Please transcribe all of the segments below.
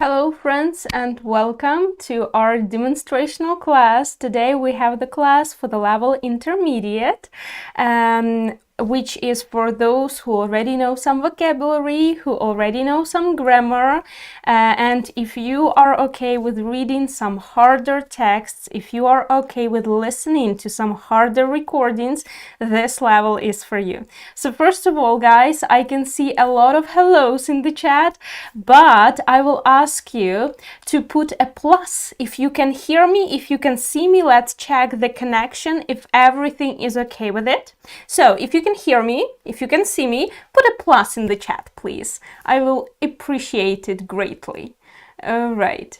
Hello friends and welcome to our demonstrational class. Today we have the class for the level intermediate, which is for those who already know some vocabulary, who already know some grammar, and if you are okay with reading some harder texts, if you are okay with listening to some harder recordings, this level is for you. So first of all, guys, I can see a lot of hellos in the chat, but I will ask you to put a plus if you can hear me, if you can see me. Let's check the connection, if everything is okay with it. So if you can hear me, if you can see me, put a plus in the chat, please. I will appreciate it greatly. All right.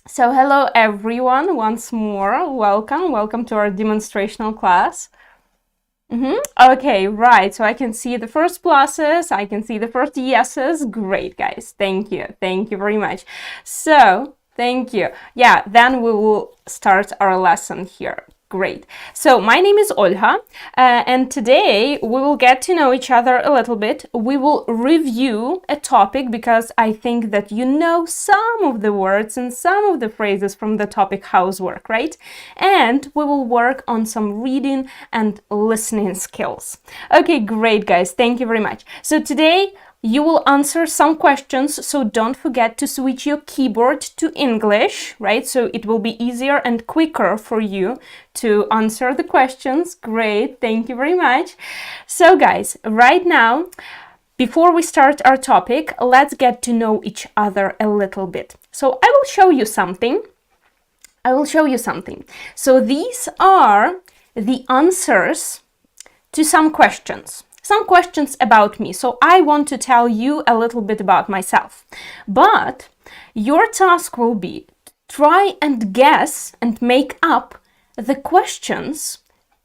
So hello everyone, once more. Welcome to our demonstrational class. Okay, right. So I can see the first pluses, I can see the first yeses. Great, guys. Thank you very much. So thank you. Yeah, then we will start our lesson here. Great. So my name is Olha, and today we will get to know each other a little bit. We will review a topic because I think that you know some of the words and some of the phrases from the topic housework, right? And we will work on some reading and listening skills. Okay, great, guys. Thank you very much. So today you will answer some questions, so don't forget to switch your keyboard to English, right? So it will be easier and quicker for you to answer the questions. Great, thank you very much. So guys, right now, before we start our topic, let's get to know each other a little bit. So I will show you something. So these are the answers to some questions. Some questions about me. So I want to tell you a little bit about myself. But your task will be try and guess and make up the questions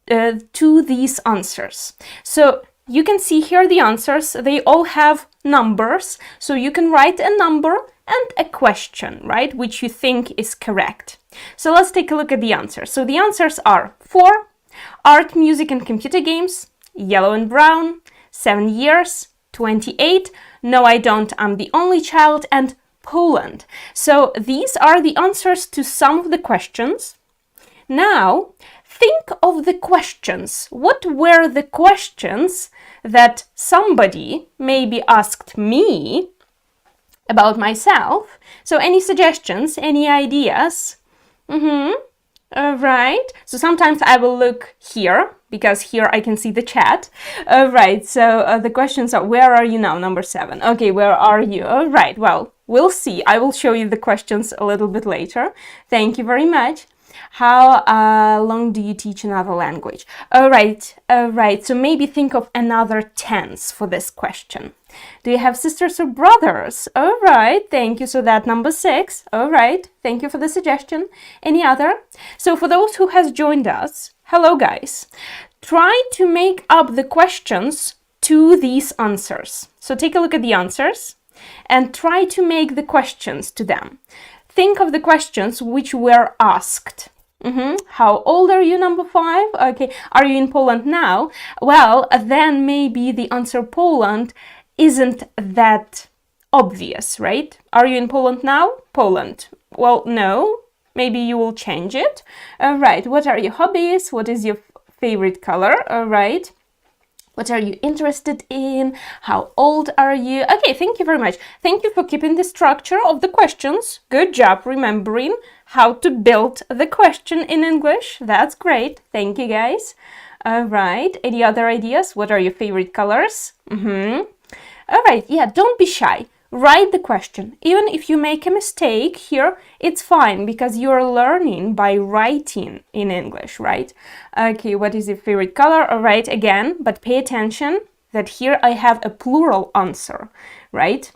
to these answers. So you can see here the answers. They all have numbers. So you can write a number and a question, right, which you think is correct. So let's take a look at the answers. So the answers are 4, art, music, and computer games, yellow and brown, 7 years, 28, no I don't, I'm the only child, and Poland. So these are the answers to some of the questions. Now, think of the questions. What were the questions that somebody maybe asked me about myself? So any suggestions, any ideas? Right, so sometimes I will look here, because here I can see the chat. Right, so the questions are, where are you now, number 7? Okay, where are you? Right, well, we'll see. I will show you the questions a little bit later. Thank you very much. How long do you teach another language? All right, so maybe think of another tense for this question. Do you have sisters or brothers? All right, thank you. So that number 6. All right, thank you for the suggestion. Any other? So for those who has joined us, hello guys. Try to make up the questions to these answers. So take a look at the answers and try to make the questions to them. Think of the questions which were asked. How old are you, number 5? Okay, are you in Poland now? Well, then maybe the answer Poland isn't that obvious, right? Are you in Poland now? Poland. Well, no. Maybe you will change it. Right. What are your hobbies? What is your favorite color? Right. What are you interested in? How old are you? Okay, thank you very much. Thank you for keeping the structure of the questions. Good job remembering how to build the question in English. That's great. Thank you, guys. All right. Any other ideas? What are your favorite colors? All right. Yeah, don't be shy. Write the question. Even if you make a mistake here, it's fine because you're learning by writing in English, right? Okay, what is your favorite color? All right, again, but pay attention that here I have a plural answer, right?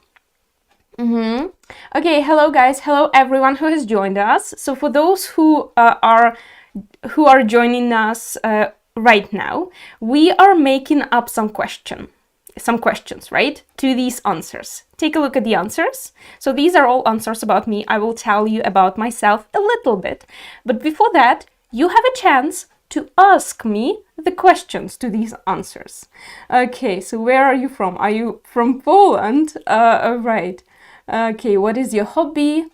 Okay, hello guys. Hello everyone who has joined us. So for those who are joining us right now, we are making up some questions, right, to these answers. Take a look at the answers. So these are all answers about me. I will tell you about myself a little bit. But before that, you have a chance to ask me the questions to these answers. Okay, so where are you from? Are you from Poland? Right. Okay, what is your hobby?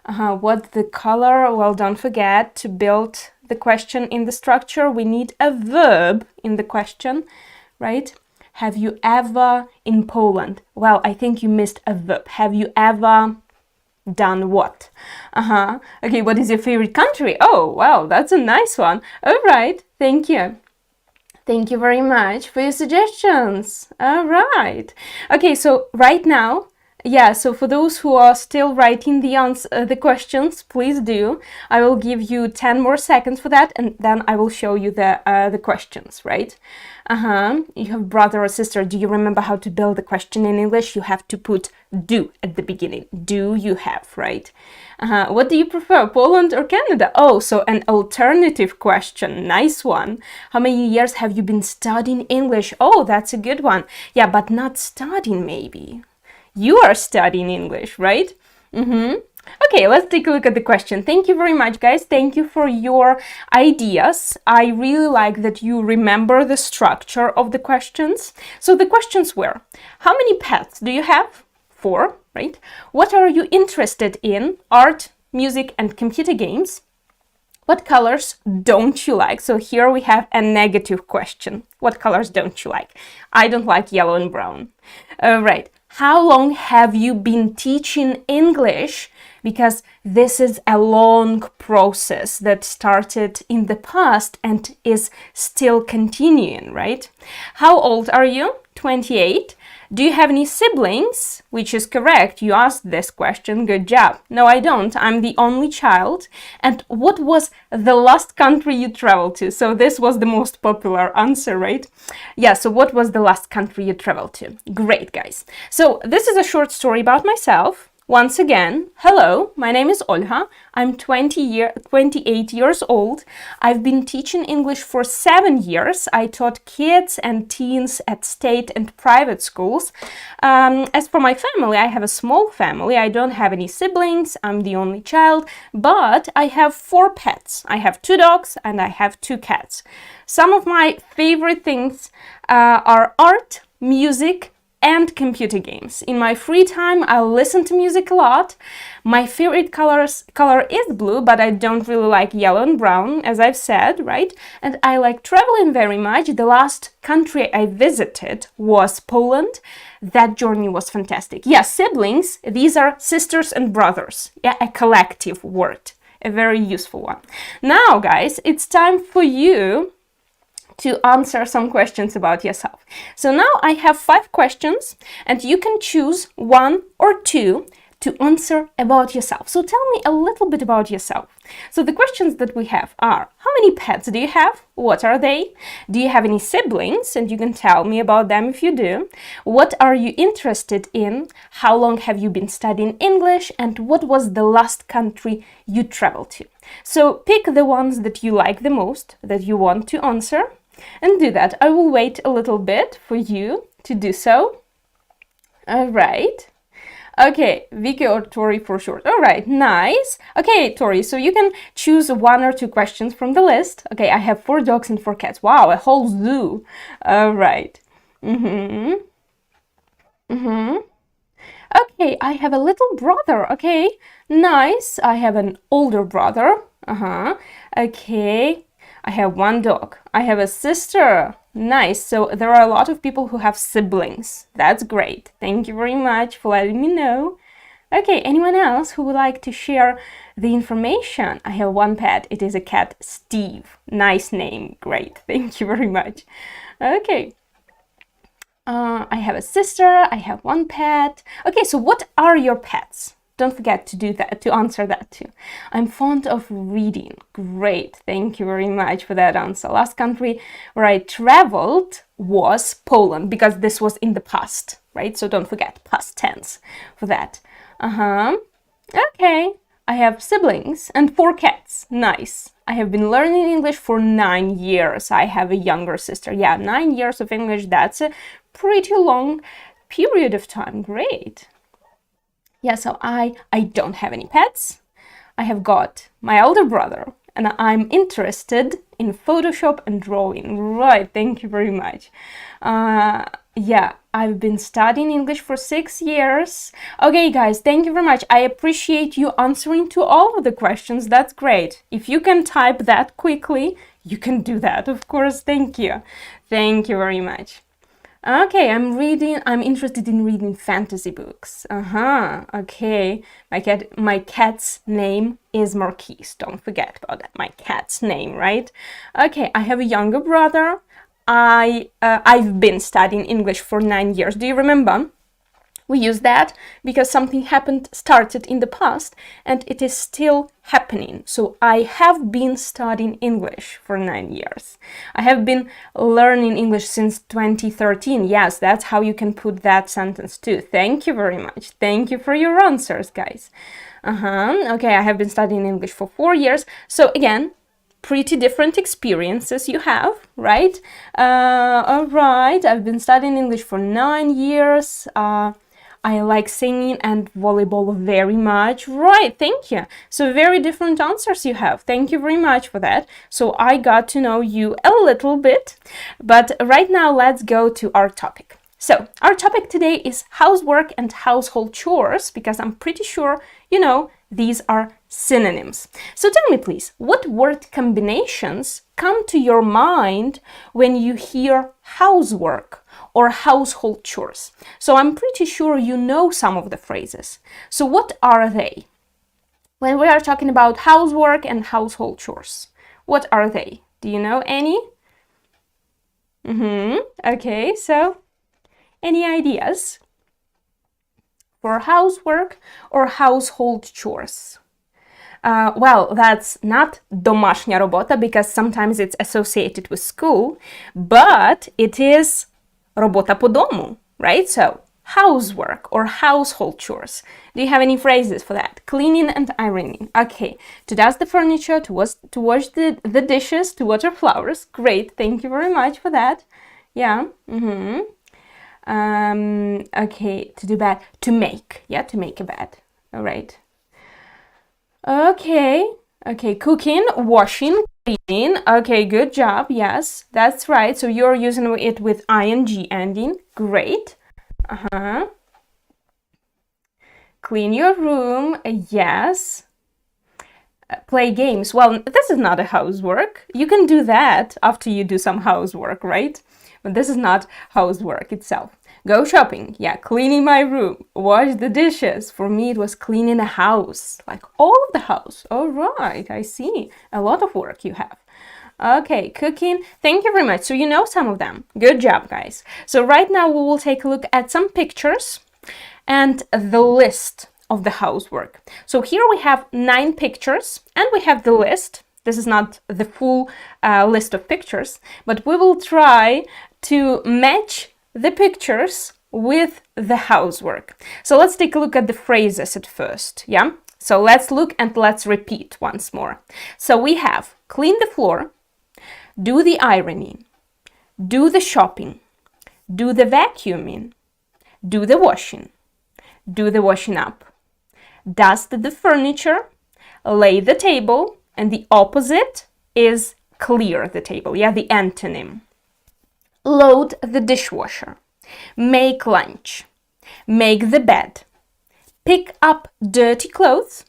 What's the color? Well, don't forget to build the question in the structure. We need a verb in the question, right? Have you ever in Poland? Well, I think you missed a verb. Have you ever done what? Okay, what is your favorite country? Oh, wow, that's a nice one. All right, thank you. Thank you very much for your suggestions. All right. Okay, so right now, yeah, so for those who are still writing the questions, please do. I will give you 10 more seconds for that, and then I will show you the questions, right? You have brother or sister. Do you remember how to build a question in English? You have to put do at the beginning. Do you have, right? What do you prefer, Poland or Canada? Oh, so an alternative question. Nice one. How many years have you been studying English? Oh, that's a good one. Yeah, but not studying maybe. You are studying English, right? Okay, let's take a look at the question. Thank you very much, guys. Thank you for your ideas. I really like that you remember the structure of the questions. So the questions were, how many pets do you have? 4, right? What are you interested in? Art, music, and computer games. What colors don't you like? So here we have a negative question. What colors don't you like? I don't like yellow and brown. Right. How long have you been teaching English? Because this is a long process that started in the past and is still continuing, right? How old are you? 28. Do you have any siblings? Which is correct. You asked this question. Good job. No, I don't. I'm the only child. And what was the last country you traveled to? So this was the most popular answer, right? Yeah, so what was the last country you traveled to? Great, guys. So this is a short story about myself. Once again, hello, my name is Olha. I'm 28 years old. I've been teaching English for 7 years. I taught kids and teens at state and private schools. As for my family, I have a small family. I don't have any siblings. I'm the only child, but I have 4 pets. I have 2 dogs and I have 2 cats. Some of my favorite things are art, music, and computer games. In my free time, I listen to music a lot. My favorite color is blue, but I don't really like yellow and brown, as I've said, right? And I like traveling very much. The last country I visited was Poland. That journey was fantastic. Yeah, siblings, these are sisters and brothers. Yeah, a collective word, a very useful one. Now, guys, it's time for you to answer some questions about yourself. So now I have 5 questions and you can choose 1 or 2 to answer about yourself. So tell me a little bit about yourself. So the questions that we have are, how many pets do you have? What are they? Do you have any siblings? And you can tell me about them if you do. What are you interested in? How long have you been studying English? And what was the last country you traveled to? So pick the ones that you like the most, that you want to answer. And do that. I will wait a little bit for you to do so. All right. Okay, Vicky or Tori for short. All right, nice. Okay, Tori, so you can choose 1 or 2 questions from the list. Okay, I have 4 dogs and 4 cats. Wow, a whole zoo. All right. Okay, I have a little brother. Okay, nice. I have an older brother. Okay. I have 1 dog. I have a sister. Nice. So there are a lot of people who have siblings. That's great. Thank you very much for letting me know. Okay, anyone else who would like to share the information? I have 1 pet. It is a cat, Steve. Nice name. Great. Thank you very much. Okay. I have a sister. I have 1 pet. Okay, so what are your pets? Don't forget to do that, to answer that too. I'm fond of reading. Great, thank you very much for that answer. Last country where I traveled was Poland, because this was in the past, right? So don't forget, past tense for that. Okay, I have siblings and 4 cats. Nice. I have been learning English for 9 years. I have a younger sister. Yeah, 9 years of English, that's a pretty long period of time. Great. Yeah, so I don't have any pets. I have got my older brother, and I'm interested in Photoshop and drawing. Right, thank you very much. Yeah, I've been studying English for 6 years. Okay, guys, thank you very much. I appreciate you answering to all of the questions. That's great. If you can type that quickly, you can do that, of course. Thank you. Thank you very much. Okay, I'm interested in reading fantasy books. Okay. My cat's name is Marquise. Don't forget about that. My cat's name, right? Okay, I have a younger brother. I've been studying English for 9 years. Do you remember? We use that because something started in the past and it is still happening. So I have been studying English for 9 years. I have been learning English since 2013. Yes, that's how you can put that sentence too. Thank you very much. Thank you for your answers, guys. Okay, I have been studying English for 4 years. So again, pretty different experiences you have, right? All right, I've been studying English for 9 years. I like singing and volleyball very much. Right, thank you. So very different answers you have. Thank you very much for that. So I got to know you a little bit. But right now, let's go to our topic. So our topic today is housework and household chores, because I'm pretty sure you know these are synonyms. So tell me please, what word combinations come to your mind when you hear housework or household chores? So I'm pretty sure you know some of the phrases. So what are they? When we are talking about housework and household chores, what are they? Do you know any? Okay, so any ideas for housework or household chores? Well, that's not домашня робота because sometimes it's associated with school, but it is робота по дому, right? So housework or household chores. Do you have any phrases for that? Cleaning and ironing. Okay. To dust the furniture, to wash the dishes, to water flowers. Great. Thank you very much for that. Yeah. Okay, to do bed, to make a bed. All right. Okay, cooking, washing, cleaning. Okay, good job. Yes, that's right. So you're using it with ing ending. Great. Clean your room. Yes. Play games. Well, this is not a housework. You can do that after you do some housework, right? But this is not housework itself. Go shopping. Yeah, cleaning my room. Wash the dishes. For me, it was cleaning a house, like all of the house. All right, I see. A lot of work you have. Okay, cooking. Thank you very much. So you know some of them. Good job, guys. So right now we will take a look at some pictures and the list of the housework. So here we have 9 pictures and we have the list. This is not the full list of pictures, but we will try to match the pictures with the housework. So let's take a look at the phrases at first, yeah? So let's look and let's repeat once more. So we have clean the floor, do the ironing, do the shopping, do the vacuuming, do the washing up, dust the furniture, lay the table, and the opposite is clear the table, yeah, the antonym. Load the dishwasher, make lunch, make the bed, pick up dirty clothes,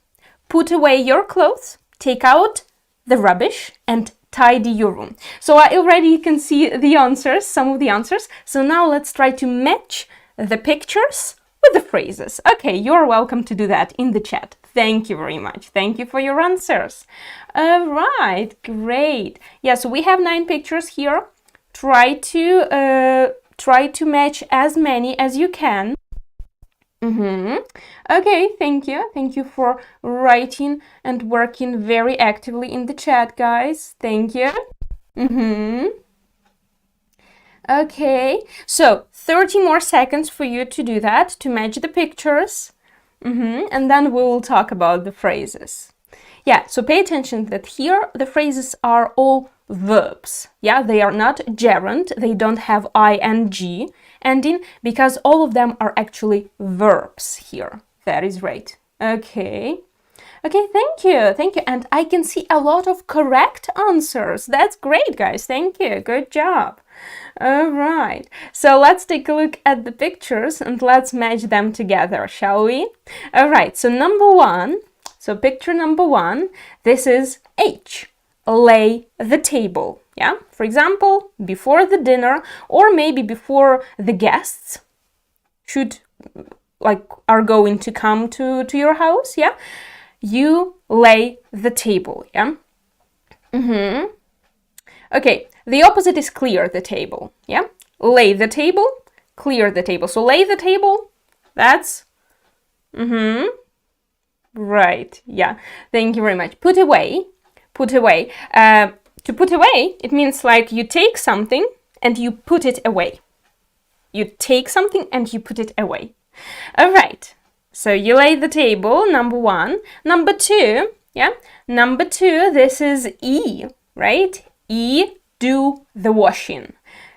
put away your clothes, take out the rubbish, and tidy your room. So I already can see the answers, some of the answers. So now let's try to match the pictures with the phrases. Okay, you're welcome to do that in the chat. Thank you very much. Thank you for your answers. All right, great. Yeah, so we have 9 pictures here. Try to match as many as you can. Okay, thank you. Thank you for writing and working very actively in the chat, guys. Thank you. Okay, so 30 more seconds for you to do that, to match the pictures. And then we will talk about the phrases. Yeah, so pay attention that here the phrases are all verbs. Yeah, they are not gerund, they don't have ing ending, because all of them are actually verbs here. That is right. Okay. Okay, thank you. And I can see a lot of correct answers. That's great, guys. Thank you. Good job. All right. So let's take a look at the pictures and let's match them together, shall we? All right. So number one. So picture number one. This is H. Lay the table. Yeah. For example, before the dinner or maybe before the guests are going to come to your house. Yeah. You lay the table, yeah? Okay, the opposite is clear the table, yeah? Lay the table, clear the table. So lay the table, that's, right, yeah. Thank you very much. Put away. To put away, it means like you take something and you put it away. You take something and you put it away. All right. So you lay the table, number one. Number two, yeah? Number two, this is E, right? E, do the washing.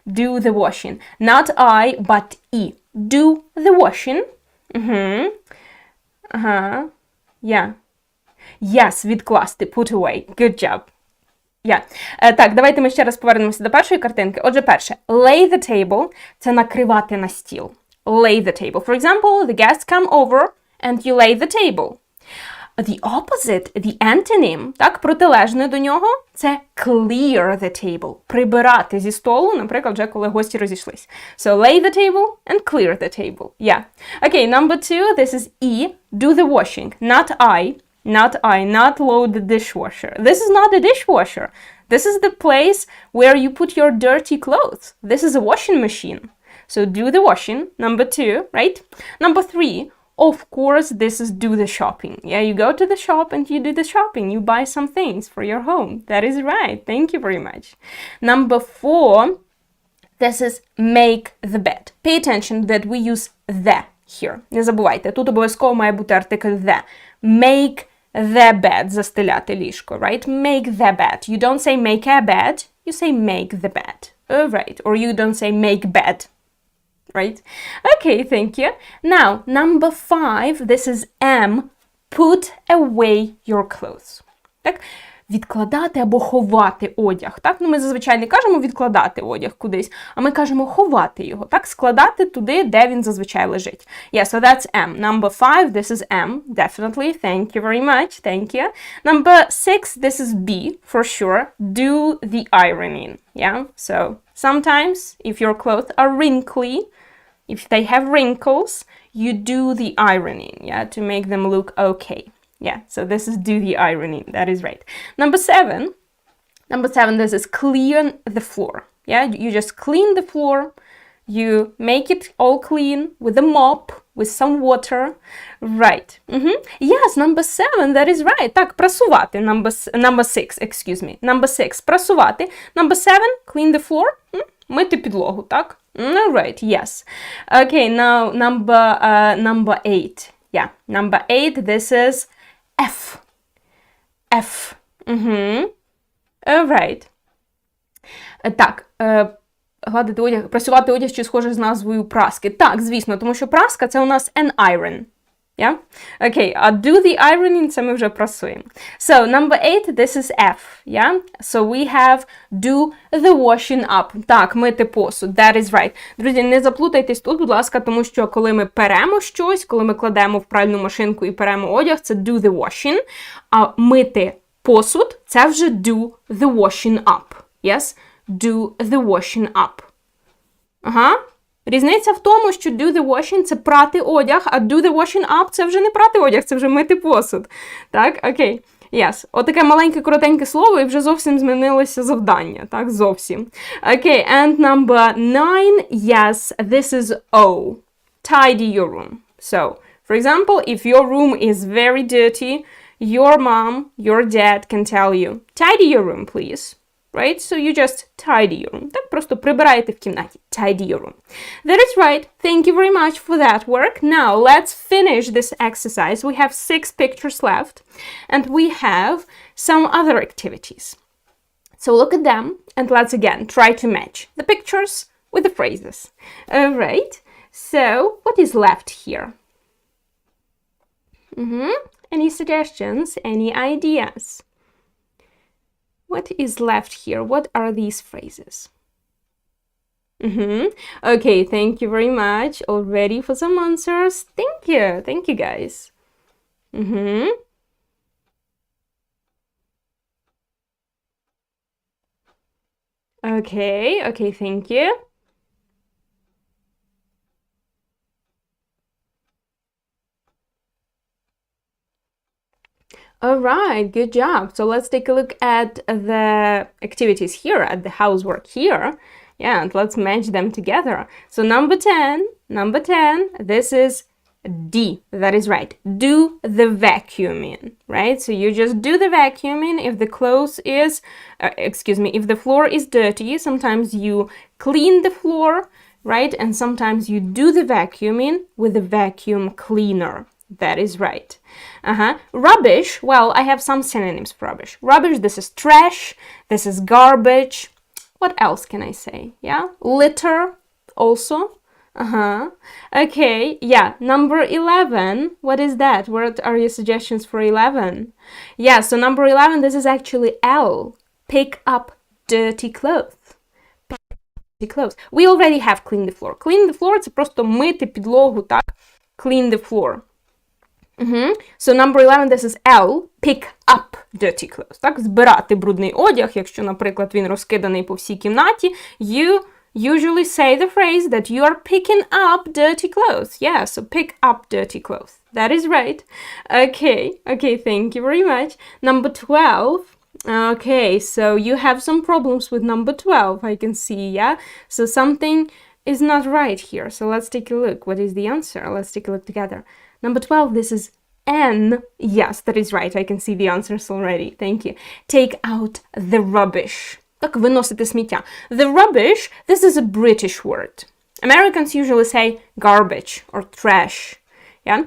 Do the washing. Not I, but E. Do the washing. Yeah. Yes, відкласти, put away. Good job. Yeah. Так, давайте ми ще раз повернемося до першої картинки. Отже, перше. Lay the table – це накривати на стіл. Lay the table. For example, the guests come over and you lay the table. The opposite, the antonym, так, протилежне до нього, це clear the table. Прибирати зі столу, наприклад, вже коли гості розійшлись. So lay the table and clear the table. Yeah. Okay, number two, this is E, do the washing. Not not load the dishwasher. This is not a dishwasher. This is the place where you put your dirty clothes. This is a washing machine. So do the washing, number two, right? Number three, of course, this is do the shopping. Yeah, you go to the shop and you do the shopping. You buy some things for your home. That is right. Thank you very much. Number four, this is make the bed. Pay attention that we use the here. Не забувайте, тут обов'язково має бути артикль the. Make the bed, застеляти ліжко, right? Make the bed. You don't say make a bed, you say make the bed. All right. Or you don't say make bed. Right? Okay, thank you. Now, number five, this is M. Put away your clothes. Так? Відкладати або ховати одяг. Так? Ну, ми зазвичай не кажемо відкладати одяг кудись, а ми кажемо ховати його. Так? Складати туди, де він зазвичай лежить. Yeah, so that's M. Number five, this is M. Definitely. Thank you very much. Thank you. Number six, this is B, for sure. Do the ironing. Yeah? So, sometimes, if your clothes are wrinkly, if they have wrinkles, you do the ironing, yeah, to make them look okay. Yeah, so this is do the ironing. That is right. Number seven, this is clean the floor. Yeah, you just clean the floor. You make it all clean with a mop, with some water. Right. Yes, number seven, that is right. Так, прасувати. Number six, excuse me. Number six, прасувати. Number seven, clean the floor. Мити підлогу, так? All right, yes. Okay, now number eight. Yeah, number eight, this is F. F. All right. Так, гладити одяг, прасувати одяг, що схоже з назвою праски. Так, звісно, тому що праска – це у нас an iron. Yeah? Okay, do the ironing, це ми вже прасуємо. So, number 8, this is F, yeah? So, we have do the washing up. Так, мити посуд, that is right. Друзі, не заплутайтесь тут, будь ласка, тому що коли ми перемо щось, коли ми кладемо в пральну машинку і перемо одяг, це do the washing, а мити посуд, це вже do the washing up. Yes? Do the washing up. Ага. Різниця в тому, що do the washing – це прати одяг, а do the washing up – це вже не прати одяг, це вже мити посуд. Так, окей. Yes. Отаке маленьке, коротеньке слово, і вже зовсім змінилося завдання. Так, зовсім. Окей, and number 9, yes, this is O. Tidy your room. So, for example, if your room is very dirty, your mom, your dad can tell you, tidy your room, please. Right? So you just tidy your room. Так, просто прибираєте в кімнаті. Tidy your room. That is right. Thank you very much for that work. Now, let's finish this exercise. We have 6 pictures left, and we have some other activities. So look at them, and let's again try to match the pictures with the phrases. All right. So, what is left here? Any suggestions? Any ideas? What is left here? What are these phrases? Okay, thank you very much. All ready for some answers? Thank you. Thank you, guys. Okay, thank you. All right, good job. So let's take a look at the activities here, at the housework here. Yeah, and let's match them together. So number 10, this is D. That is right. Do the vacuuming, right? So you just do the vacuuming if the clothes is, if the floor is dirty. Sometimes you clean the floor, right? And sometimes you do the vacuuming with a vacuum cleaner. That is right. Rubbish, well, I have some synonyms for rubbish. Rubbish, this is trash, this is garbage. What else can I say? Yeah, litter also. Okay, yeah, number 11, what is that? What are your suggestions for 11? Yeah, so number 11, this is actually L. Pick up dirty clothes. We already have clean the floor. Clean the floor – це просто мити підлогу, так? Clean the floor. So number 11, this is L. Pick up dirty clothes. Так, збирати брудний одяг, якщо, наприклад, він розкиданий по всій кімнаті, you usually say the phrase that you are picking up dirty clothes. Yeah, so pick up dirty clothes. That is right. Okay, thank you very much. Number 12. Okay, so you have some problems with number 12, I can see, yeah? So something is not right here. So let's take a look. What is the answer? Let's take a look together. Number 12, this is N. Yes, that is right. I can see the answers already. Thank you. Take out the rubbish. Так, виносити сміття. The rubbish, this is a British word. Americans usually say garbage or trash. Yeah?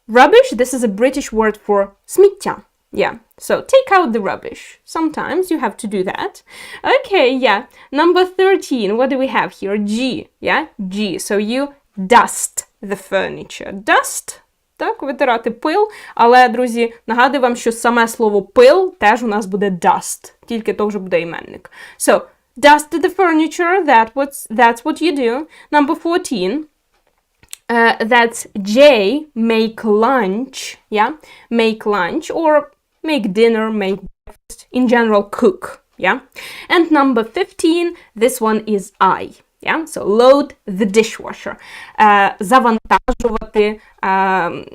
Rubbish, this is a British word for сміття. Yeah, so take out the rubbish. Sometimes you have to do that. Okay, yeah. Number 13, what do we have here? G, yeah? G, so you dust the furniture. Dust, так, витирати пил. Але, друзі, нагадую вам, що саме слово пил теж у нас буде dust. Тільки то вже буде іменник. So, dust the furniture, that's what you do. Number 14, that's J, make lunch, yeah? Make lunch or make dinner, make breakfast, in general, cook, yeah? And number 15, this one is I, yeah? So load the dishwasher.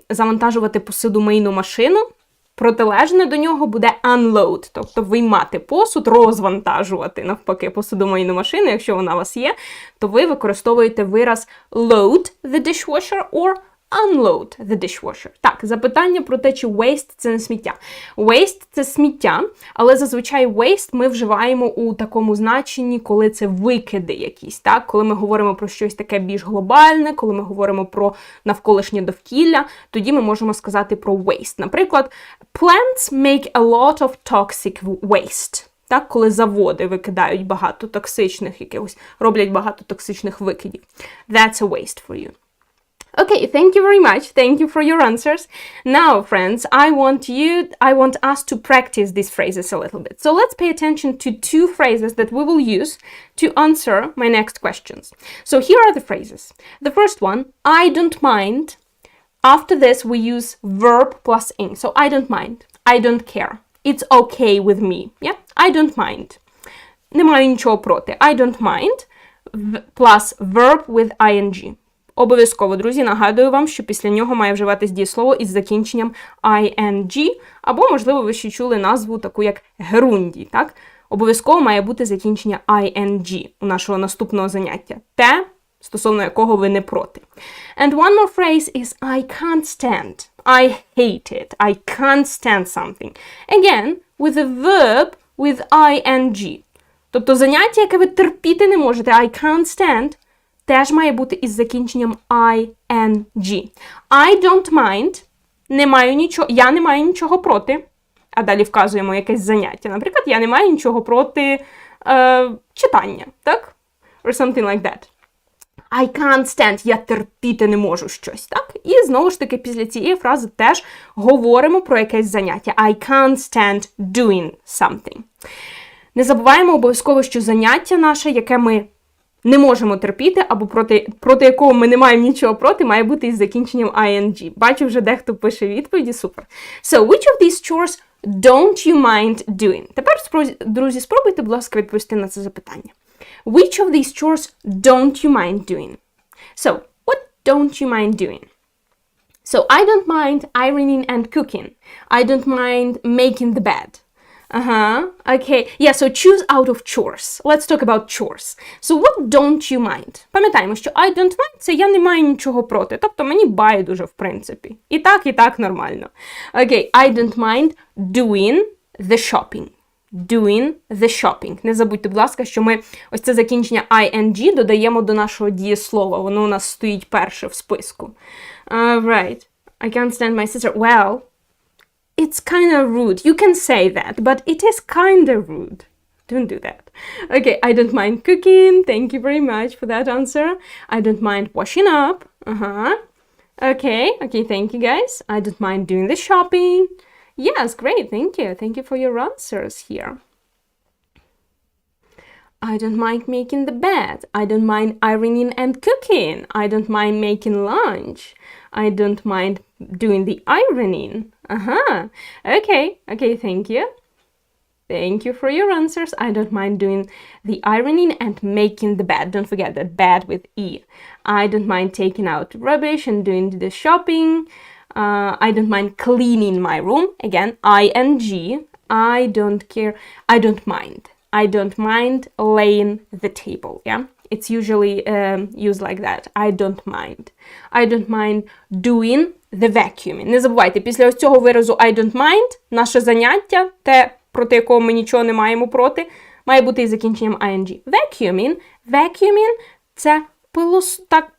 Завантажувати посудомийну машину. Протилежне до нього буде unload, тобто виймати посуд, розвантажувати, навпаки, посудомийну машину. Якщо вона у вас є, то ви використовуєте вираз load the dishwasher or unload the dishwasher. Так, запитання про те, чи waste – це не сміття. Waste – це сміття, але зазвичай waste ми вживаємо у такому значенні, коли це викиди якісь, так? Коли ми говоримо про щось таке більш глобальне, коли ми говоримо про навколишнє довкілля, тоді ми можемо сказати про waste. Наприклад, plants make a lot of toxic waste. Так, коли заводи викидають багато токсичних якихось, роблять багато токсичних викидів. That's a waste for you. Okay, thank you very much. Thank you for your answers. Now, friends, I want us to practice these phrases a little bit. So let's pay attention to two phrases that we will use to answer my next questions. So here are the phrases. The first one, I don't mind. After this, we use verb plus ing. So I don't mind. I don't care. It's okay with me. Yeah? I don't mind. Не маю нічого проти. I don't mind plus verb with ing. Обов'язково, друзі, нагадую вам, що після нього має вживатись дієслово із закінченням ing, або, можливо, ви ще чули назву таку, як герундій, так? Обов'язково має бути закінчення ing у нашого наступного заняття. Те, стосовно якого ви не проти. And one more phrase is I can't stand. I hate it. I can't stand something. Again, with a verb with ing. Тобто заняття, яке ви терпіти не можете, I can't stand, теж має бути із закінченням ing. I don't mind. Я не маю нічого проти. А далі вказуємо якесь заняття. Наприклад, я не маю нічого проти читання, так? Or something like that. I can't stand, я терпіти не можу щось, так? І знову ж таки після цієї фрази теж говоримо про якесь заняття. I can't stand doing something. Не забуваємо обов'язково, що заняття наше, яке ми не можемо терпіти, або проти якого ми не маємо нічого проти, має бути із закінченням ing. Бачу, вже дехто пише відповіді, супер. So, which of these chores don't you mind doing? Тепер, друзі, спробуйте, будь ласка, відповісти на це запитання. Which of these chores don't you mind doing? So, what don't you mind doing? So, I don't mind ironing and cooking. I don't mind making the bed. Okay. Yeah, so choose out of chores. Let's talk about chores. So what don't you mind? Пам'ятаємо, що I don't mind – це я не маю нічого проти. Тобто мені байдуже, в принципі. І так нормально. Okay, I don't mind doing the shopping. Doing the shopping. Не забудьте, будь ласка, що ми ось це закінчення ing додаємо до нашого дієслова. Воно у нас стоїть перше в списку. Right. I can't stand my sister. Well, it's kind of rude. You can say that, but it is kind of rude. Don't do that. Okay, I don't mind cooking. Thank you very much for that answer. I don't mind washing up. Okay, thank you guys. I don't mind doing the shopping. Yes, great, thank you. Thank you for your answers here. I don't mind making the bed. I don't mind ironing and cooking. I don't mind making lunch. I don't mind doing the ironing. Okay, thank you. Thank you for your answers. I don't mind doing the ironing and making the bed. Don't forget that bed with E. I don't mind taking out rubbish and doing the shopping. I don't mind cleaning my room. Again, ing. I don't care. I don't mind. I don't mind laying the table, yeah? It's usually used like that. I don't mind. I don't mind doing the vacuuming. Не забувайте, після ось цього виразу I don't mind, наше заняття, те, проти якого ми нічого не маємо проти, має бути із закінченням ing. Vacuuming – це так,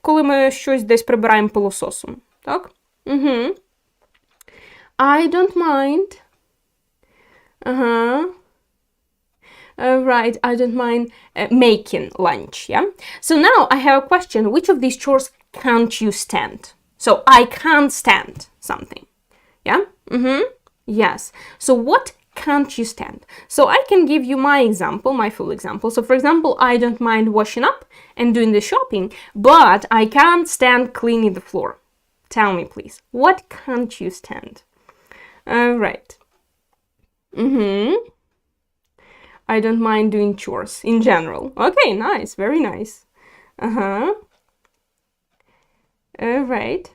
коли ми щось десь прибираємо пилососом. Так? I don't mind. Right, I don't mind making lunch, yeah? So now I have a question. Which of these chores can't you stand? So I can't stand something, yeah? Yes. So what can't you stand? So I can give you my example, my full example. So for example, I don't mind washing up and doing the shopping, but I can't stand cleaning the floor. Tell me, please, what can't you stand? Right. I don't mind doing chores in general. Okay, nice, very nice. Right.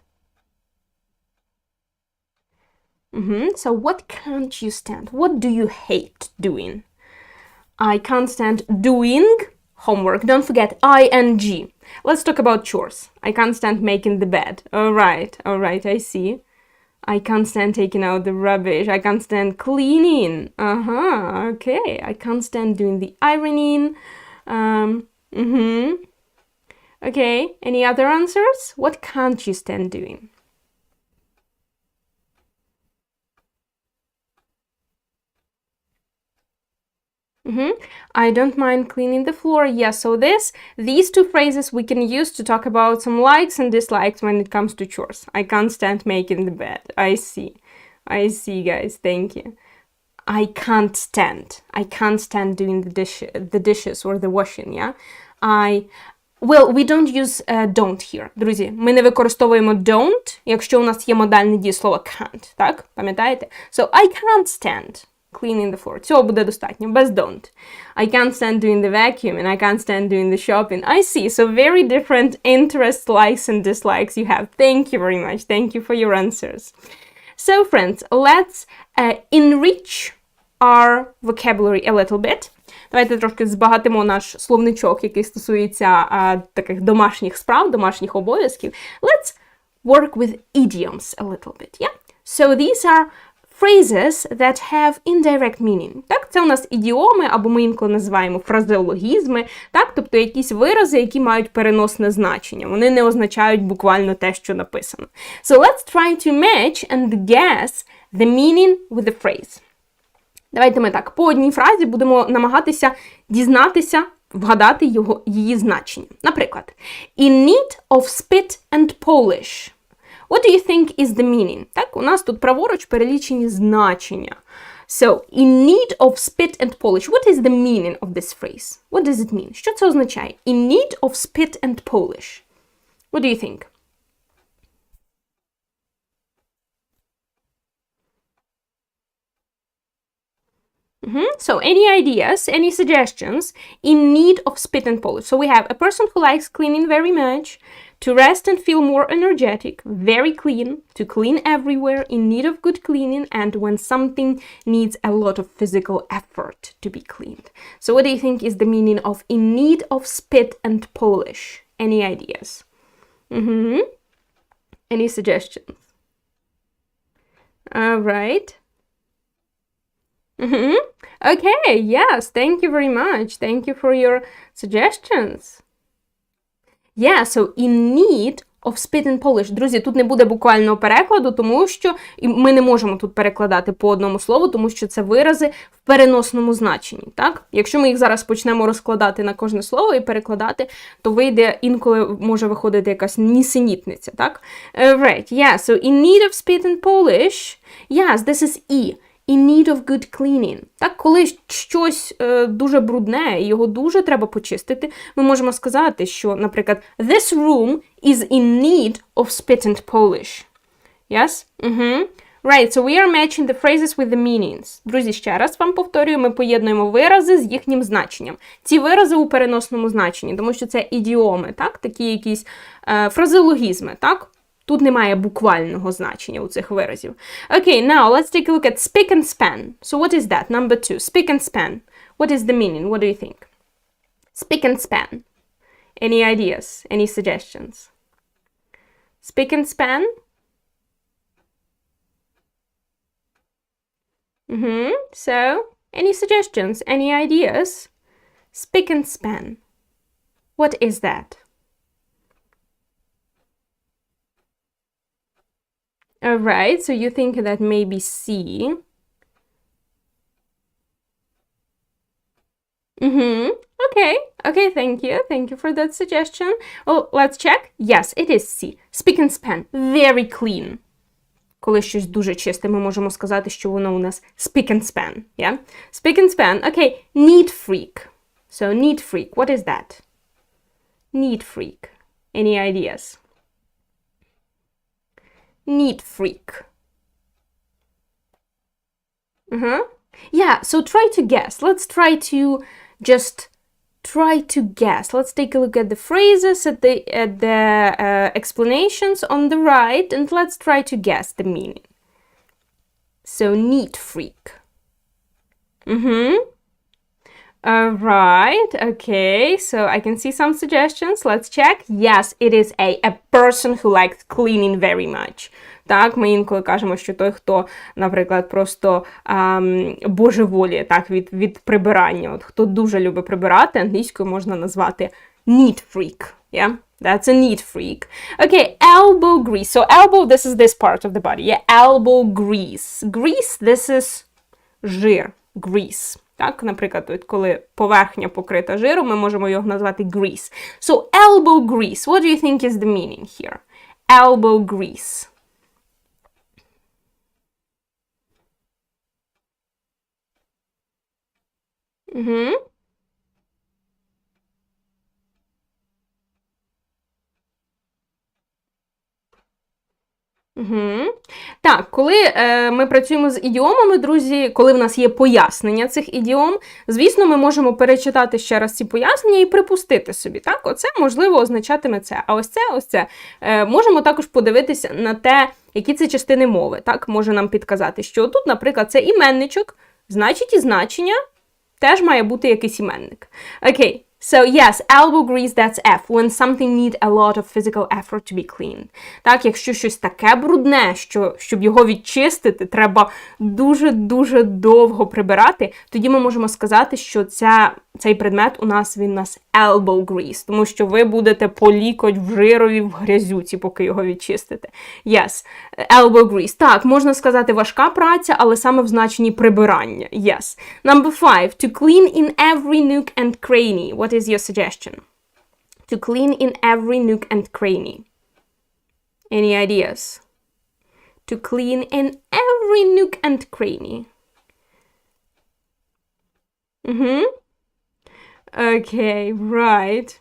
So what can't you stand? What do you hate doing? I can't stand doing homework. Don't forget ing. Let's talk about chores. I can't stand making the bed. All right, I see. I can't stand taking out the rubbish. I can't stand cleaning. Okay. I can't stand doing the ironing. Okay, any other answers? What can't you stand doing? I don't mind cleaning the floor. Yeah, so these two phrases we can use to talk about some likes and dislikes when it comes to chores. I can't stand making the bed. I see, guys. Thank you. I can't stand doing the dishes or the washing, yeah? Well, we don't use don't here, друзі. Ми не використовуємо don't, якщо у нас є модальне дієслово can't, так? Пам'ятаєте? So, I can't stand cleaning the floor. Цього буде достатньо, без don't. I can't stand doing the vacuum and I can't stand doing the shopping. I see. So very different interests, likes and dislikes you have. Thank you very much. Thank you for your answers. So friends, let's enrich our vocabulary a little bit. Давайте трошки збагатимо наш словничок, який стосується таких домашніх справ, домашніх обов'язків. Let's work with idioms a little bit, yeah? So these are phrases that have indirect meaning. Так, це у нас ідіоми, або ми інколи називаємо фразеологізми, так, тобто якісь вирази, які мають переносне значення. Вони не означають буквально те, що написано. So let's try to match and guess the meaning with the phrase. Давайте ми так, по одній фразі будемо намагатися дізнатися вгадати її значення. Наприклад, in need of spit and polish. What do you think is the meaning? Так, у нас тут праворуч перелічені значення. So, in need of spit and polish. What is the meaning of this phrase? What does it mean? Що це означає? In need of spit and polish. What do you think? So, any ideas, any suggestions? In need of spit and polish. So we have a person who likes cleaning very much, to rest and feel more energetic, very clean, to clean everywhere, in need of good cleaning, and when something needs a lot of physical effort to be cleaned. So what do you think is the meaning of in need of spit and polish? Any ideas? Any suggestions? All right. Okay, yes, thank you very much. Thank you for your suggestions. Yeah, so in need of spit and polish. Друзі, тут не буде буквального перекладу, тому що ми не можемо тут перекладати по одному слову, тому що це вирази в переносному значенні, так? Якщо ми їх зараз почнемо розкладати на кожне слово і перекладати, то вийде, інколи може виходити якась нісенітниця, так? Right, yeah, so in need of spit and polish. Yes, this is E. In need of good cleaning. Так, коли щось дуже брудне і його дуже треба почистити, ми можемо сказати, що, наприклад, this room is in need of spit and polish. Yes? Right, so we are matching the phrases with the meanings. Друзі, ще раз вам повторюю, ми поєднуємо вирази з їхнім значенням. Ці вирази у переносному значенні, тому що це ідіоми, так? Такі якісь фразеологізми, так? Тут немає буквального значення у цих виразів. Okay, now let's take a look at spick and span. So what is that? Number 2, spick and span. What is the meaning? What do you think? Spick and span. Any ideas? Any suggestions? Spick and span? So, any suggestions? Any ideas? Spick and span. What is that? Alright, so you think that maybe C. Okay, thank you. Thank you for that suggestion. Well, let's check. Yes, it is C. Spick and span. Very clean. Коли щось дуже чисте, ми можемо сказати, що воно у нас spick and span. Yeah? Spick and span. Okay, neat freak. So, neat freak. What is that? Neat freak. Any ideas? Neat freak. Yeah, so try to guess. Let's try to guess. Let's take a look at the phrases, at the explanations on the right, and let's try to guess the meaning. So, neat freak. Alright, okay, so I can see some suggestions. Let's check. Yes, it is a person who likes cleaning very much. Так, ми інколи кажемо, що той, хто, наприклад, просто божеволіє, так, від прибирання. От, хто дуже любить прибирати, англійською можна назвати neat freak. Yeah? That's a neat freak. Okay, elbow grease. So elbow, this is this part of the body. Yeah, elbow grease. Grease, this is жир. Grease. Так, наприклад, коли поверхня покрита жиром, ми можемо його назвати grease. So, elbow grease. What do you think is the meaning here? Elbow grease. Так, коли ми працюємо з ідіомами, друзі, коли в нас є пояснення цих ідіом, звісно, ми можемо перечитати ще раз ці пояснення і припустити собі, так, оце, можливо, означатиме це, а ось це. Можемо також подивитися на те, які це частини мови, так, може нам підказати, що тут, наприклад, це іменничок, значить і значення теж має бути якийсь іменник. Окей. So, yes, elbow grease, that's F, when something needs a lot of physical effort to be cleaned. Так, якщо щось таке брудне, що, щоб його відчистити, треба дуже-дуже довго прибирати, тоді ми можемо сказати, що цей предмет він у нас elbow grease, тому що ви будете по лікоть в жирові, в грязюці, поки його відчистите. Yes, elbow grease. Так, можна сказати важка праця, але саме в значенні прибирання. Yes. Number 5, to clean in every nook and cranny. What what is your suggestion? To clean in every nook and cranny. Any ideas? To clean in every nook and cranny. Okay, right.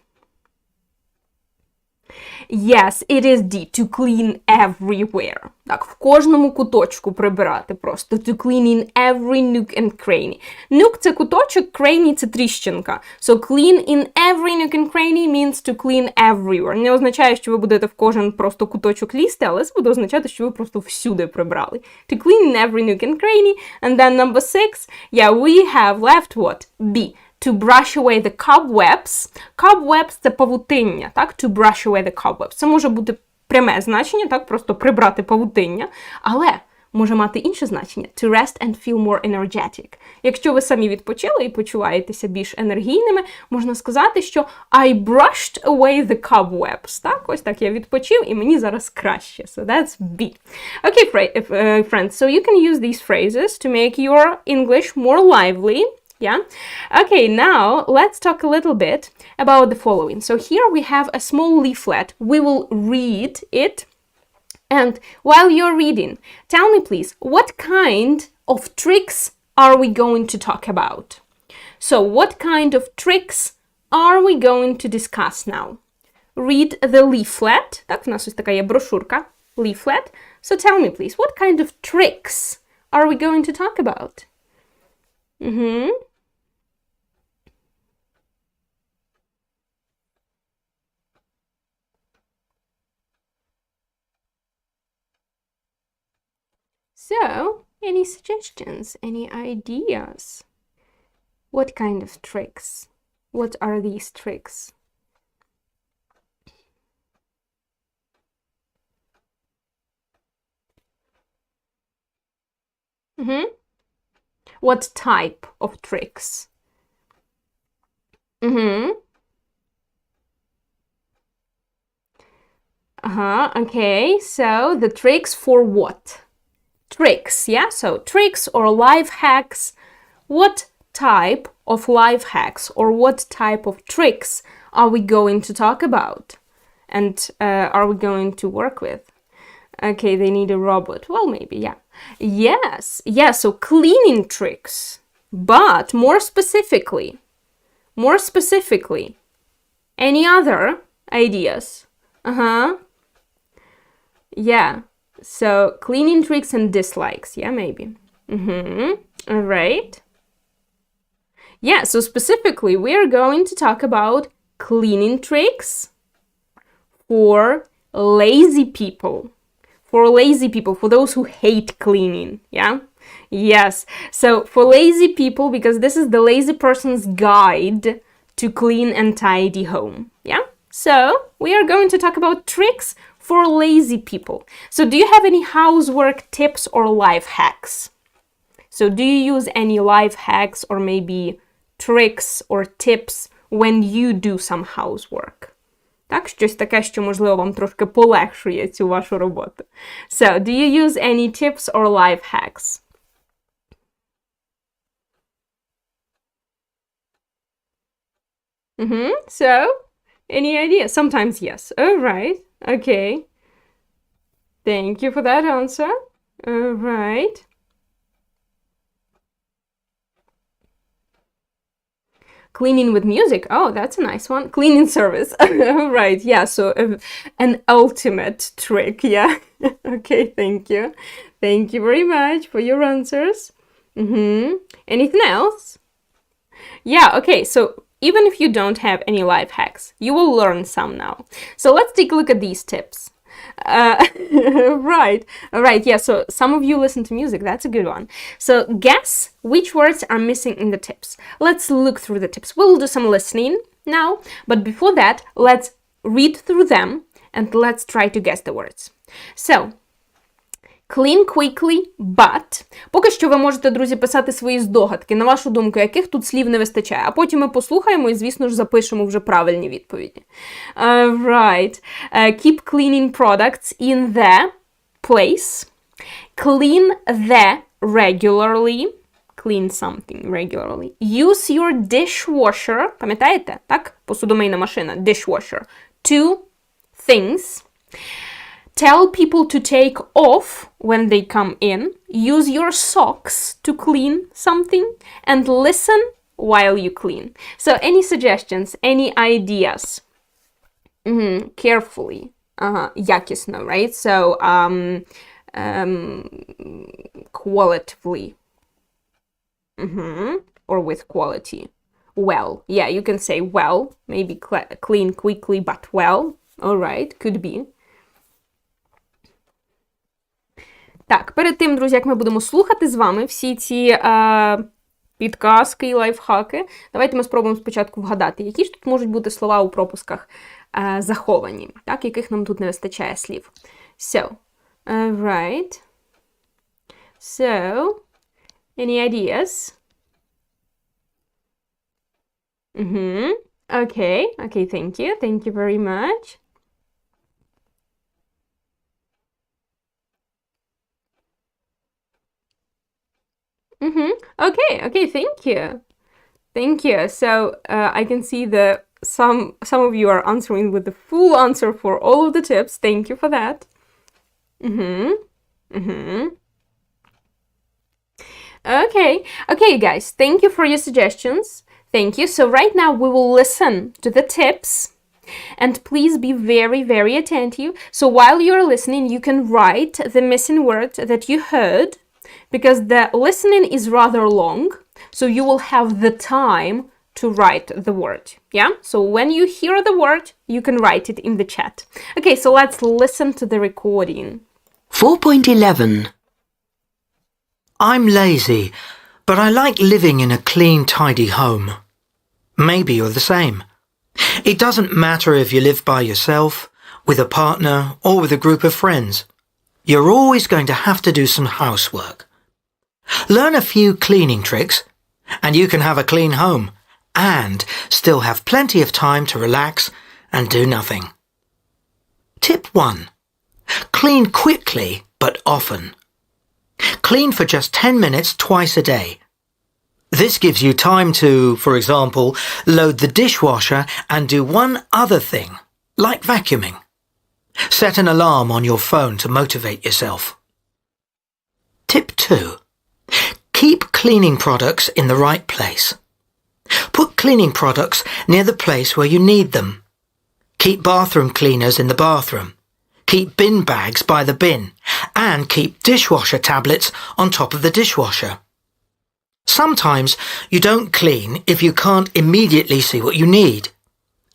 Yes, it is D. To clean everywhere. Так, в кожному куточку прибирати просто. To clean in every nook and cranny. Nook – це куточок, cranny – це тріщинка. So clean in every nook and cranny means to clean everywhere. Не означає, що ви будете в кожен просто куточок лізти, але це буде означати, що ви просто всюди прибрали. To clean in every nook and cranny. And then number 6, yeah, we have left what? B. To brush away the cobwebs. Cobwebs – це павутиння, так? To brush away the cobwebs. Це може бути пряме значення, так? Просто прибрати павутиння. Але може мати інше значення. To rest and feel more energetic. Якщо ви самі відпочили і почуваєтеся більш енергійними, можна сказати, що I brushed away the cobwebs. Так? Ось так я відпочив, і мені зараз краще. So that's B. Okay, friends, so you can use these phrases to make your English more lively. Yeah. Okay, now let's talk a little bit about the following. So here we have a small leaflet. We will read it. And while you're reading, tell me please, what kind of tricks are we going to talk about? So what kind of tricks are we going to discuss now? Read the leaflet. Так, в нас ось така є брошурка. Leaflet. So tell me please, what kind of tricks are we going to talk about? So, any suggestions, any ideas? What kind of tricks? What are these tricks? What type of tricks? Okay, so the tricks for what? Tricks, yeah? So tricks or life hacks. What type of life hacks or what type of tricks are we going to talk about? And are we going to work with? Okay, they need a robot. Well, maybe, yeah. Yes, yeah, so cleaning tricks. But more specifically, any other ideas? Yeah. So, cleaning tricks and dislikes. Yeah, maybe. All right. Yeah, so specifically, we're going to talk about cleaning tricks for lazy people. For lazy people, for those who hate cleaning. Yeah? Yes. So, for lazy people, because this is the lazy person's guide to clean and tidy home. Yeah? So, we are going to talk about tricks for lazy people. So do you have any housework tips or life hacks? So do you use any life hacks or maybe tricks or tips when you do some housework? Так, щось таке, що, можливо, вам трошки полегшує цю вашу роботу. So, do you use any tips or life hacks? So, any idea? Sometimes yes. All right. Okay. Thank you for that answer. All right. Cleaning with music. Oh, that's a nice one. Cleaning service. All right. Yeah, so an ultimate trick. Yeah. Okay, thank you. Thank you very much for your answers. Anything else? Yeah, okay, so even if you don't have any life hacks, you will learn some now. So let's take a look at these tips. Right, yeah, so some of you listen to music, that's a good one. So guess which words are missing in the tips. Let's look through the tips. We'll do some listening now, but before that, let's read through them and let's try to guess the words. So, clean quickly, but. Поки що ви можете, друзі, писати свої здогадки, на вашу думку, яких тут слів не вистачає. А потім ми послухаємо і, звісно ж, запишемо вже правильні відповіді. Right. Keep cleaning products in the place. Clean the regularly. clean something regularly. Use your dishwasher, пам'ятаєте, так? Посудомийна машина, dishwasher. 2 things. Tell people to take off when they come in. Use your socks to clean something. And listen while you clean. So any suggestions, any ideas? Carefully. Якісно, right? So, qualitatively. Or with quality. Well. Yeah, you can say well. Maybe clean quickly, but well. All right, could be. Так, перед тим, друзі, як ми будемо слухати з вами всі ці підказки і лайфхаки, давайте ми спробуємо спочатку вгадати, які ж тут можуть бути слова у пропусках заховані, так, яких нам тут не вистачає слів. So, right. So, any ideas? Okay, thank you. Thank you very much. Okay, thank you. Thank you. So, I can see that some of you are answering with the full answer for all of the tips. Thank you for that. Okay, guys, thank you for your suggestions. Thank you. So right now we will listen to the tips. And please be very, very attentive. So while you're listening, you can write the missing word that you heard, because the listening is rather long. So you will have the time to write the word. Yeah? So when you hear the word, you can write it in the chat. Okay, so let's listen to the recording. 4.11. I'm lazy, but I like living in a clean, tidy home. Maybe you're the same. It doesn't matter if you live by yourself, with a partner, or with a group of friends. You're always going to have to do some housework. Learn a few cleaning tricks, and you can have a clean home, and still have plenty of time to relax and do nothing. Tip 1. Clean quickly, but often. Clean for just 10 minutes twice a day. This gives you time to, for example, load the dishwasher and do one other thing, like vacuuming. Set an alarm on your phone to motivate yourself. Tip 2. Keep cleaning products in the right place. Put cleaning products near the place where you need them. Keep bathroom cleaners in the bathroom. Keep bin bags by the bin. And keep dishwasher tablets on top of the dishwasher. Sometimes you don't clean if you can't immediately see what you need,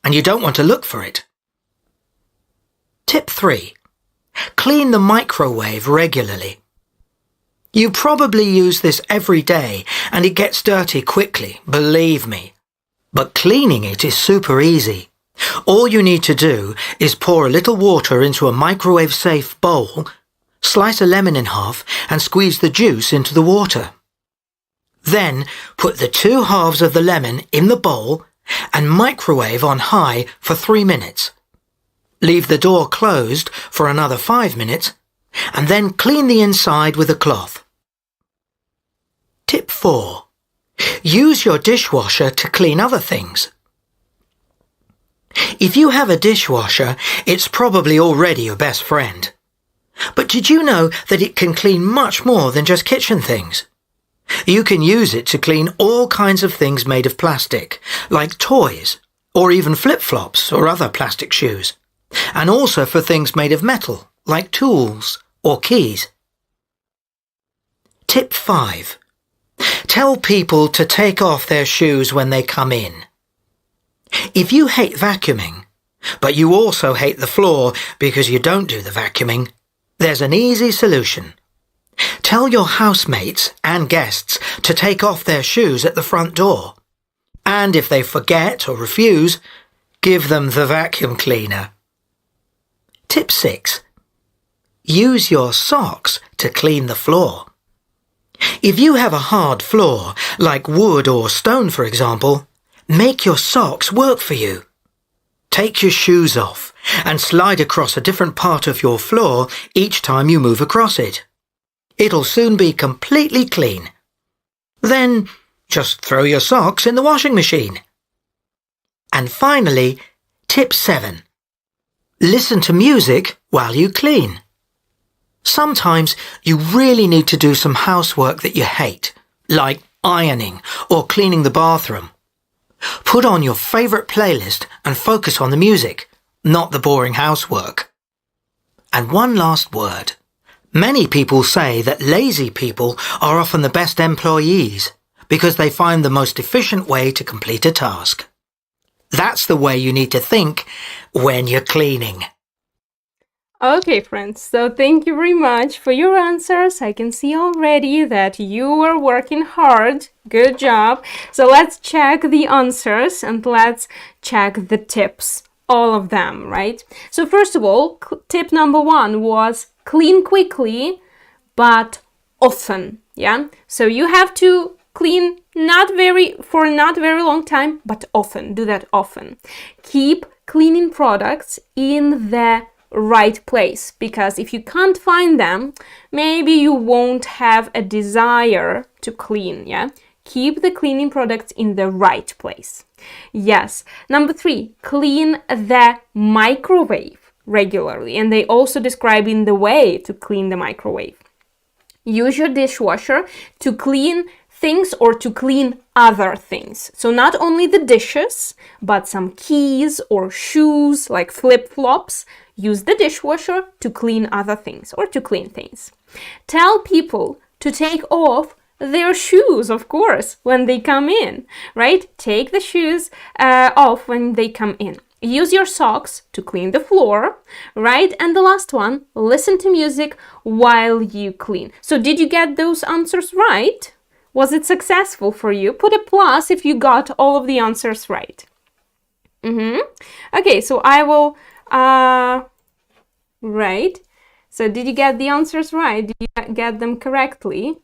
and you don't want to look for it. Tip 3. Clean the microwave regularly. You probably use this every day, and it gets dirty quickly, believe me. But cleaning it is super easy. All you need to do is pour a little water into a microwave-safe bowl, slice a lemon in half, and squeeze the juice into the water. Then put the 2 halves of the lemon in the bowl and microwave on high for 3 minutes. Leave the door closed for another 5 minutes, and then clean the inside with a cloth. Tip 4. Use your dishwasher to clean other things. If you have a dishwasher, it's probably already your best friend. But did you know that it can clean much more than just kitchen things? You can use it to clean all kinds of things made of plastic, like toys, or even flip-flops or other plastic shoes, and also for things made of metal, like tools or keys. Tip 5. Tell people to take off their shoes when they come in. If you hate vacuuming, but you also hate the floor because you don't do the vacuuming, there's an easy solution. Tell your housemates and guests to take off their shoes at the front door. And if they forget or refuse, give them the vacuum cleaner. Tip 6. Use your socks to clean the floor. If you have a hard floor, like wood or stone for example, make your socks work for you. Take your shoes off and slide across a different part of your floor each time you move across it. It'll soon be completely clean. Then just throw your socks in the washing machine. And finally, tip 7. Listen to music while you clean. Sometimes you really need to do some housework that you hate, like ironing or cleaning the bathroom. Put on your favourite playlist and focus on the music, not the boring housework. And one last word. Many people say that lazy people are often the best employees because they find the most efficient way to complete a task. That's the way you need to think when you're cleaning. Okay, friends, so thank you very much for your answers. I can see already that you are working hard. Good job. So let's check the answers and let's check the tips. All of them, right? So first of all, tip number 1 was clean quickly, but often, yeah? So you have to clean for not very long time, but often. Do that often. Keep cleaning products in the right place, because if you can't find them, maybe you won't have a desire to clean, yeah? Keep the cleaning products in the right place. Yes. Number 3, clean the microwave regularly. And they also describe in the way to clean the microwave. Use your dishwasher to clean things or to clean other things. So not only the dishes, but some keys or shoes like flip-flops. Use the dishwasher to clean other things or to clean things. Tell people to take off their shoes, of course, when they come in, right? Take the shoes off when they come in. Use your socks to clean the floor, right? And the last one, listen to music while you clean. So did you get those answers right? Was it successful for you? Put a plus if you got all of the answers right. Okay, so I will, right. So did you get the answers right? Did you get them correctly?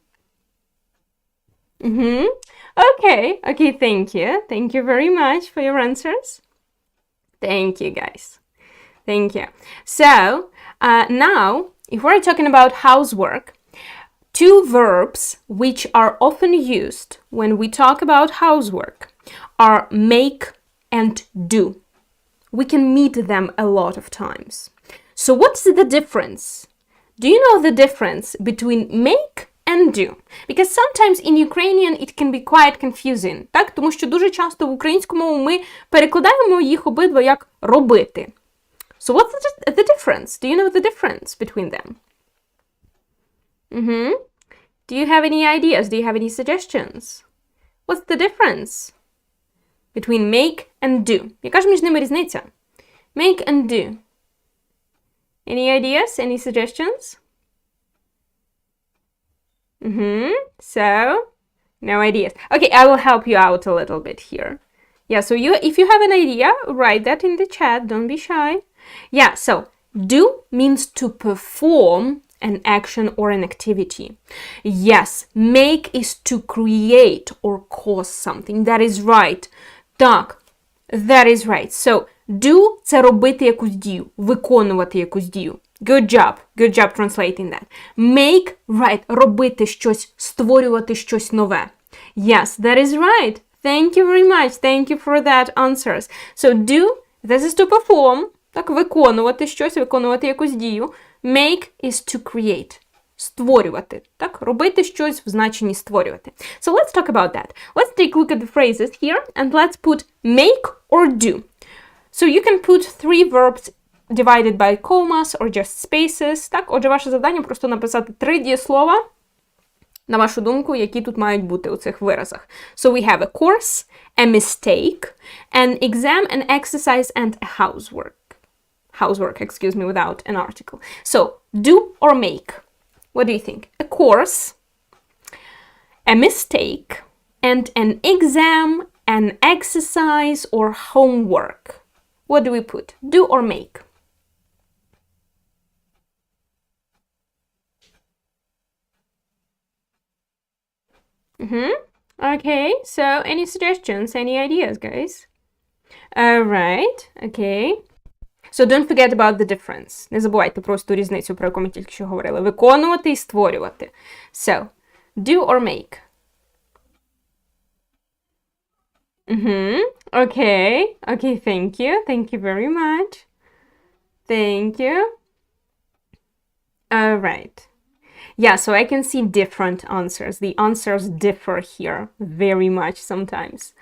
Okay, thank you. Thank you very much for your answers. Thank you, guys. Thank you. So, now, if we're talking about housework, 2 verbs which are often used when we talk about housework are make and do. We can meet them a lot of times. So what's the difference? Do you know the difference between make and do? Because sometimes in Ukrainian it can be quite confusing, так? Тому що дуже часто в українську мову ми перекладаємо їх обидва як робити. So what's the difference? Do you know the difference between them? Do you have any ideas? Do you have any suggestions? What's the difference between make and do? Яка ж між ними різниця? Make and do. Any ideas? Any suggestions? So, no ideas. Okay, I will help you out a little bit here. Yeah, so if you have an idea, write that in the chat. Don't be shy. Yeah, so do means to perform an action or an activity. Yes, make is to create or cause something. That is right. Так, that is right. So, do – це робити якусь дію, виконувати якусь дію. Good job. Good job translating that. Make, right, робити щось, створювати щось нове. Yes, that is right. Thank you very much. Thank you for that answers. So do, this is to perform, так, виконувати щось, виконувати якусь дію. Make is to create. Створювати, так, робити щось в значенні створювати. So let's talk about that. Let's take a look at the phrases here and let's put make or do. So you can put 3 verbs divided by commas or just spaces. Так, отже, ваше завдання просто написати 3 дієслова, на вашу думку, які тут мають бути у цих виразах. So we have a course, a mistake, an exam, an exercise, and a housework. Housework, excuse me, without an article. So, do or make? What do you think? A course, a mistake, and an exam, an exercise, or homework. What do we put? Do or make? Okay, so any suggestions, any ideas, guys? Alright, okay. So don't forget about the difference. Не забувайте про ту різницю, про яку ми тільки що говорили. Виконувати і створювати. So, do or make? Okay. Okay, thank you. Thank you very much. Thank you. All right. Yeah, so I can see different answers. The answers differ here very much sometimes.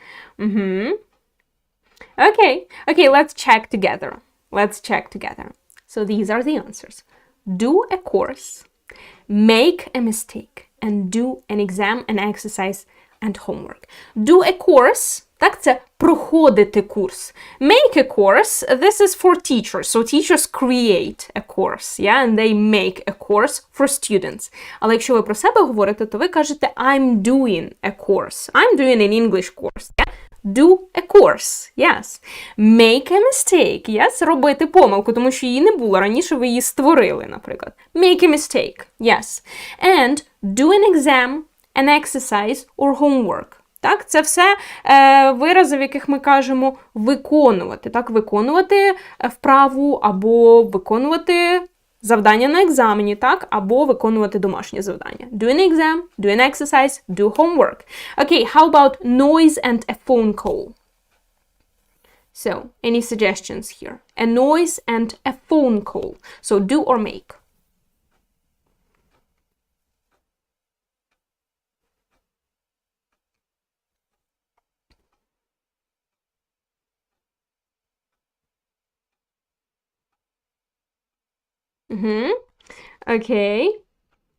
Okay, let's check together. Let's check together. So these are the answers. Do a course, make a mistake, and do an exam, an exercise, and homework. Do a course, так, це проходити курс. Make a course, this is for teachers. So teachers create a course, yeah, and they make a course for students. Але якщо ви про себе говорите, то ви кажете I'm doing a course. I'm doing an English course, yeah? Do a course, yes. Make a mistake, yes. Робити помилку, тому що її не було. Раніше ви її створили, наприклад. Make a mistake, yes. And do an exam, an exercise or homework. Так, це все вирази, в яких ми кажемо виконувати. Так, виконувати вправу або виконувати завдання на екзамені, так, або виконувати домашнє завдання. Do an exam, do an exercise, do homework. Okay, how about noise and a phone call? So, any suggestions here? A noise and a phone call. So, do or make? Okay,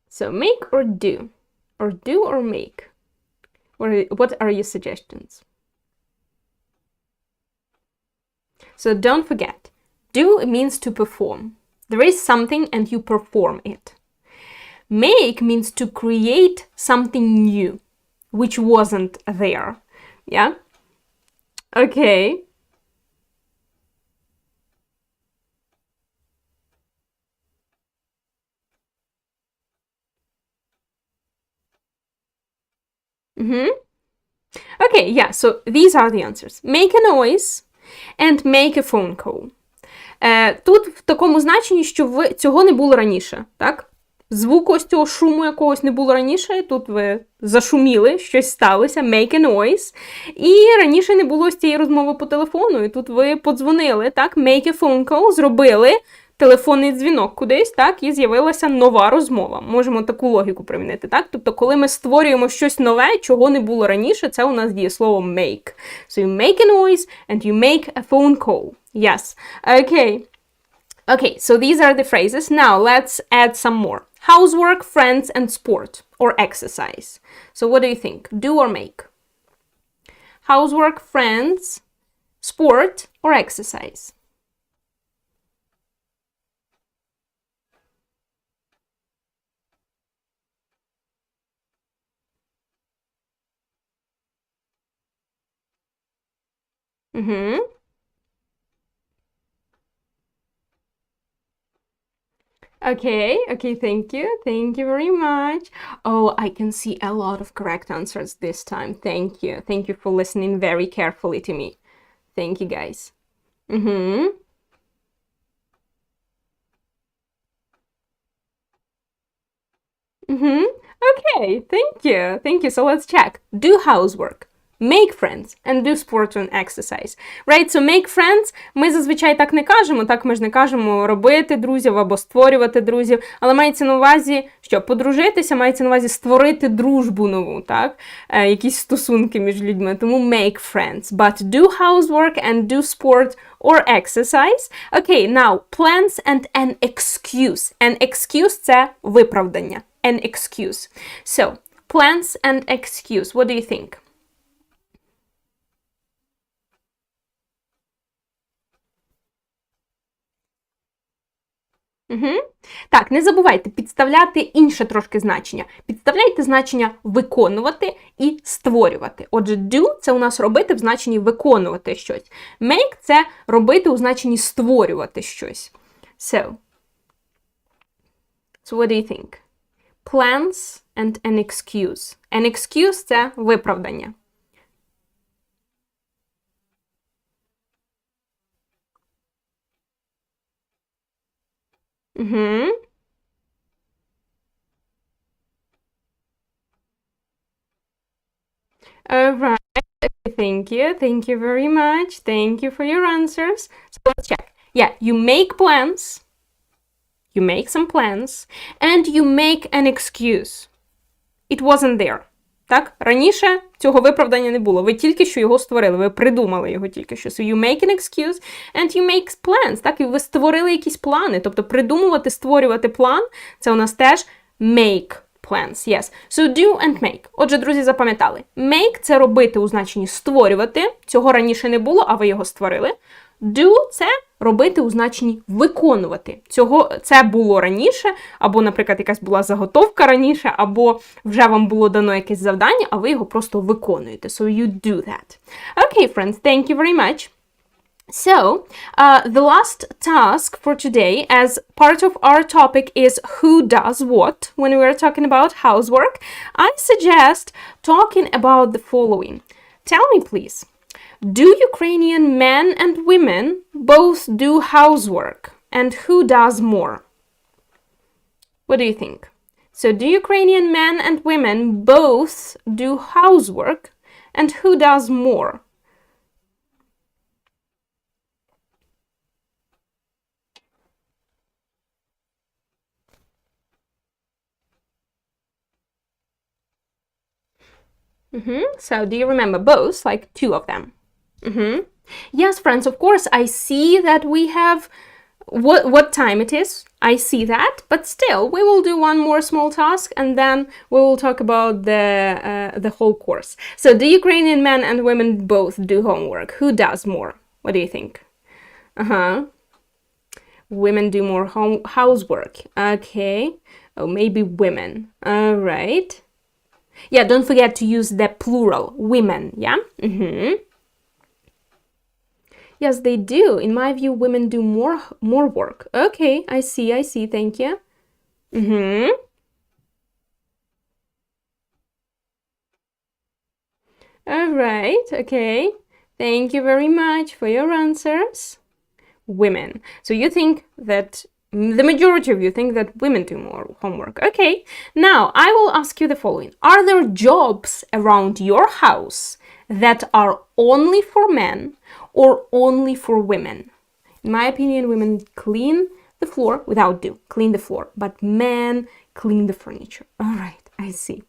so make or do? Or do or make? What are your suggestions? So don't forget, do means to perform. There is something and you perform it. Make means to create something new, which wasn't there. Yeah? Okay. Okay, yeah, so these are the answers. Make a noise and make a phone call. Тут в такому значенні, що цього не було раніше, так? Звуку ось цього шуму якогось не було раніше, тут ви зашуміли, щось сталося, make a noise. І раніше не було ось цієї розмови по телефону, і тут ви подзвонили, так? Make a phone call, зробили телефонний дзвінок кудись, так, і з'явилася нова розмова. Можемо таку логіку примінити, так? Тобто, коли ми створюємо щось нове, чого не було раніше, це у нас дієслово make. So you make a noise and you make a phone call. Yes. Okay. Okay, so these are the phrases. Now let's add some more. Housework, friends, and sport, or exercise. So what do you think? Do or make? Housework, friends, sport, or exercise? Okay, thank you. Thank you very much. Oh, I can see a lot of correct answers this time. Thank you. Thank you for listening very carefully to me. Thank you, guys. Okay, thank you. Thank you. So let's check. Do housework. Make friends and do sport and exercise. Right, so make friends ми зазвичай так не кажемо, так ми ж не кажемо робити друзів або створювати друзів, але мається на увазі, що подружитися, мається на увазі створити дружбу нову, так? Якісь стосунки між людьми, тому make friends. But do housework and do sport or exercise. Okay, now, plans and an excuse. An excuse – це виправдання. An excuse. So, plans and excuse. What do you think? Так, не забувайте підставляти інше трошки значення. Підставляйте значення виконувати і створювати. Отже, do – це у нас робити в значенні виконувати щось. Make – це робити у значенні створювати щось. So what do you think? Plans and an excuse. An excuse – це виправдання. Right. Thank you. Thank you very much. Thank you for your answers. So let's check. Yeah, you make plans. You make some plans. And you make an excuse. It wasn't there. Так? Раніше цього виправдання не було. Ви тільки що його створили. Ви придумали його тільки що. So you make an excuse and you make plans. Так? І ви створили якісь плани. Тобто придумувати, створювати план – це у нас теж make plans. Yes. So do and make. Отже, друзі, запам'ятали. Make – це робити у значенні створювати. Цього раніше не було, а ви його створили. Do – це робити у значенні виконувати. Це було раніше, або, наприклад, якась була заготовка раніше, або вже вам було дано якесь завдання, а ви його просто виконуєте. So you do that. Okay, friends, thank you very much. So, the last task for today, as part of our topic is who does what when we are talking about housework, I suggest talking about the following. Tell me, please. Do Ukrainian men and women both do housework? And who does more? What do you think? So do Ukrainian men and women both do housework? And who does more? So do you remember both, like two of them? Yes, friends, of course, I see that we have what time it is. I see that, but still, we will do one more small task and then we will talk about the whole course. So, do Ukrainian men and women both do homework? Who does more? What do you think? Women do more housework. Okay. Oh, maybe women. All right. Yeah, don't forget to use the plural, women, yeah? Yes, they do. In my view, women do more work. Okay, I see, thank you. All right, okay. Thank you very much for your answers. Women. So you think that, the majority of you think that women do more homework. Okay, now I will ask you the following. Are there jobs around your house that are only for men or only for women? In my opinion, women clean the floor without do, clean the floor, but men clean the furniture. All right, I see.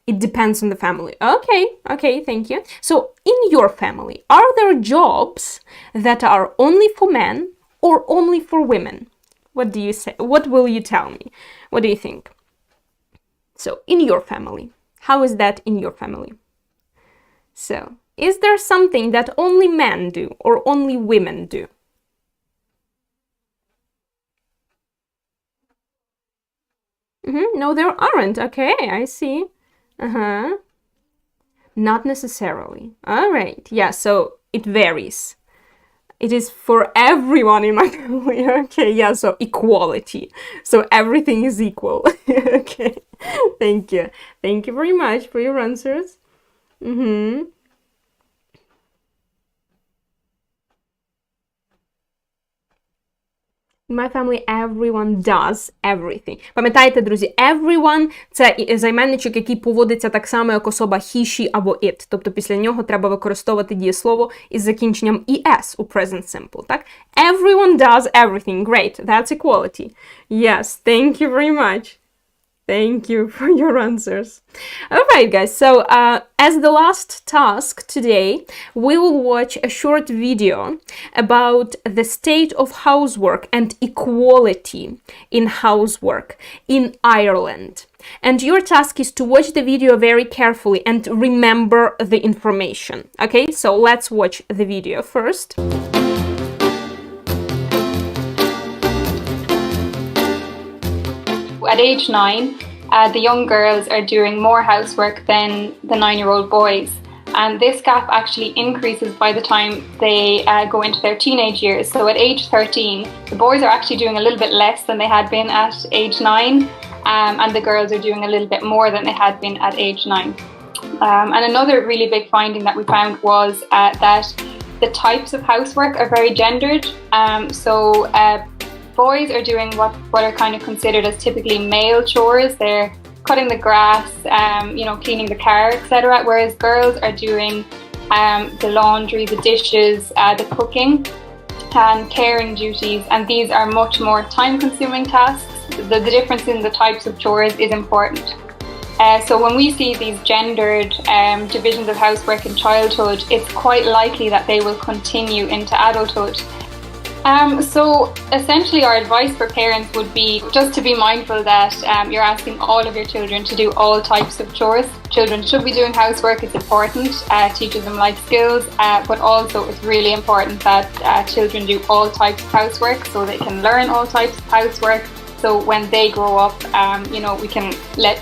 It depends on the family. Okay, thank you. So in your family, are there jobs that are only for men or only for women? What do you say? What will you tell me? What do you think? So in your family, how is that in your family? So, is there something that only men do or only women do? No, there aren't. Okay, I see. Not necessarily. All right. Yeah, so it varies. It is for everyone in my family. Okay, yeah, so equality. So everything is equal. Okay, thank you. Thank you very much for your answers. In my family, everyone does everything. Пам'ятаєте, друзі, everyone – це займенничок, який поводиться так само, як особа he, she або it. Тобто після нього треба використовувати дієслово із закінченням es у present simple, так? Everyone does everything. Great. That's equality. Yes, thank you very much. Thank you for your answers. All right, guys. So, as the last task today, we will watch a short video about the state of housework and equality in housework in Ireland. And your task is to watch the video very carefully and remember the information. Okay, so let's watch the video first. At age 9, the young girls are doing more housework than the 9-year-old boys. And this gap actually increases by the time they go into their teenage years. So at age 13, the boys are actually doing a little bit less than they had been at age 9. And the girls are doing a little bit more than they had been at age 9. And another really big finding that we found was that the types of housework are very gendered. Boys are doing what are kind of considered as typically male chores. They're cutting the grass, cleaning the car, etc. Whereas girls are doing the laundry, the dishes, the cooking, and caring duties, and these are much more time-consuming tasks. The difference in the types of chores is important. So when we see these gendered divisions of housework in childhood, it's quite likely that they will continue into adulthood. So essentially our advice for parents would be just to be mindful that you're asking all of your children to do all types of chores. Children should be doing housework, it's important, teaches them life skills, but also it's really important that children do all types of housework so they can learn all types of housework. So when they grow up, we can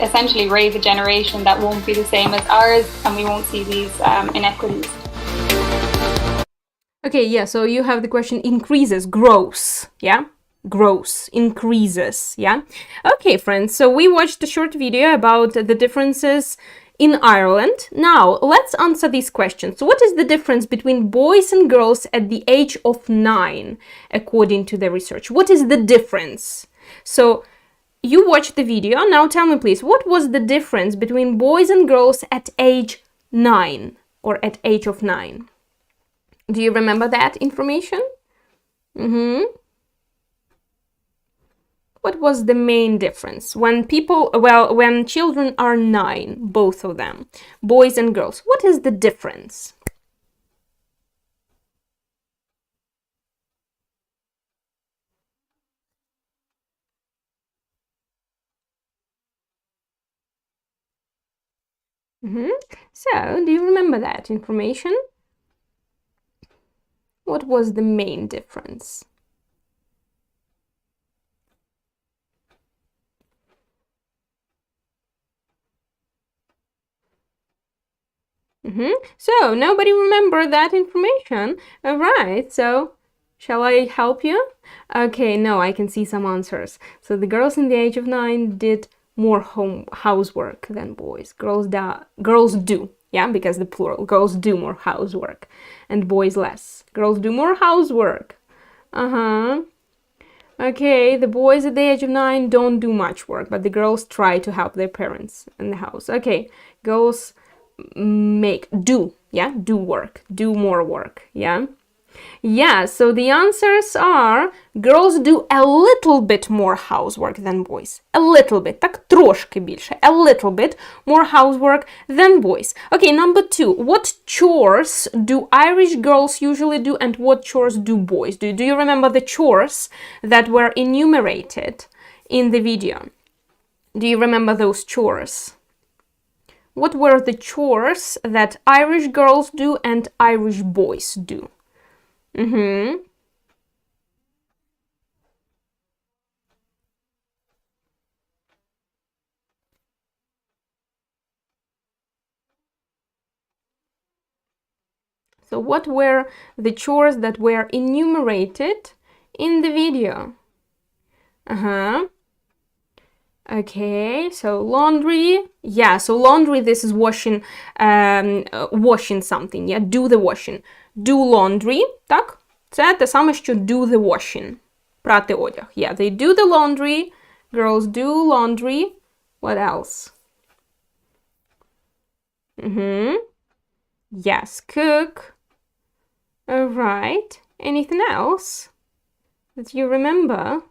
essentially raise a generation that won't be the same as ours, and we won't see these inequities. Okay, yeah, so you have the question increases, grows, yeah? Grows, increases, yeah? Okay, friends, so we watched a short video about the differences in Ireland. Now, let's answer these questions. So what is the difference between boys and girls at the age of 9, according to the research? What is the difference? So, you watched the video, now tell me please, what was the difference between boys and girls at age 9, or at age of 9? Do you remember that information? What was the main difference when when children are 9, both of them, boys and girls? What is the difference? So, do you remember that information? What was the main difference? So, nobody remember that information? All right, so shall I help you? Okay, no, I can see some answers. So, the girls in the age of 9 did more housework than boys. Girls do, yeah, because the plural. Girls do more housework and boys less. Girls do more housework. Okay, the boys at the age of 9 don't do much work, but the girls try to help their parents in the house. Okay, girls do work, do more work, yeah? Yeah, so the answers are girls do a little bit more housework than boys. A little bit, так трошки більше. A little bit more housework than boys. Okay, number 2. What chores do Irish girls usually do and what chores do boys do? Do you remember the chores that were enumerated in the video? Do you remember those chores? What were the chores that Irish girls do and Irish boys do? So what were the chores that were enumerated in the video? Okay, so laundry. Yeah, so laundry, this is washing, washing something, yeah, do the washing. Do laundry, так? Це те саме, що do the washing. Прати одяг. Yeah, they do the laundry. Girls do laundry. What else? Yes, cook. Alright. Anything else that you remember?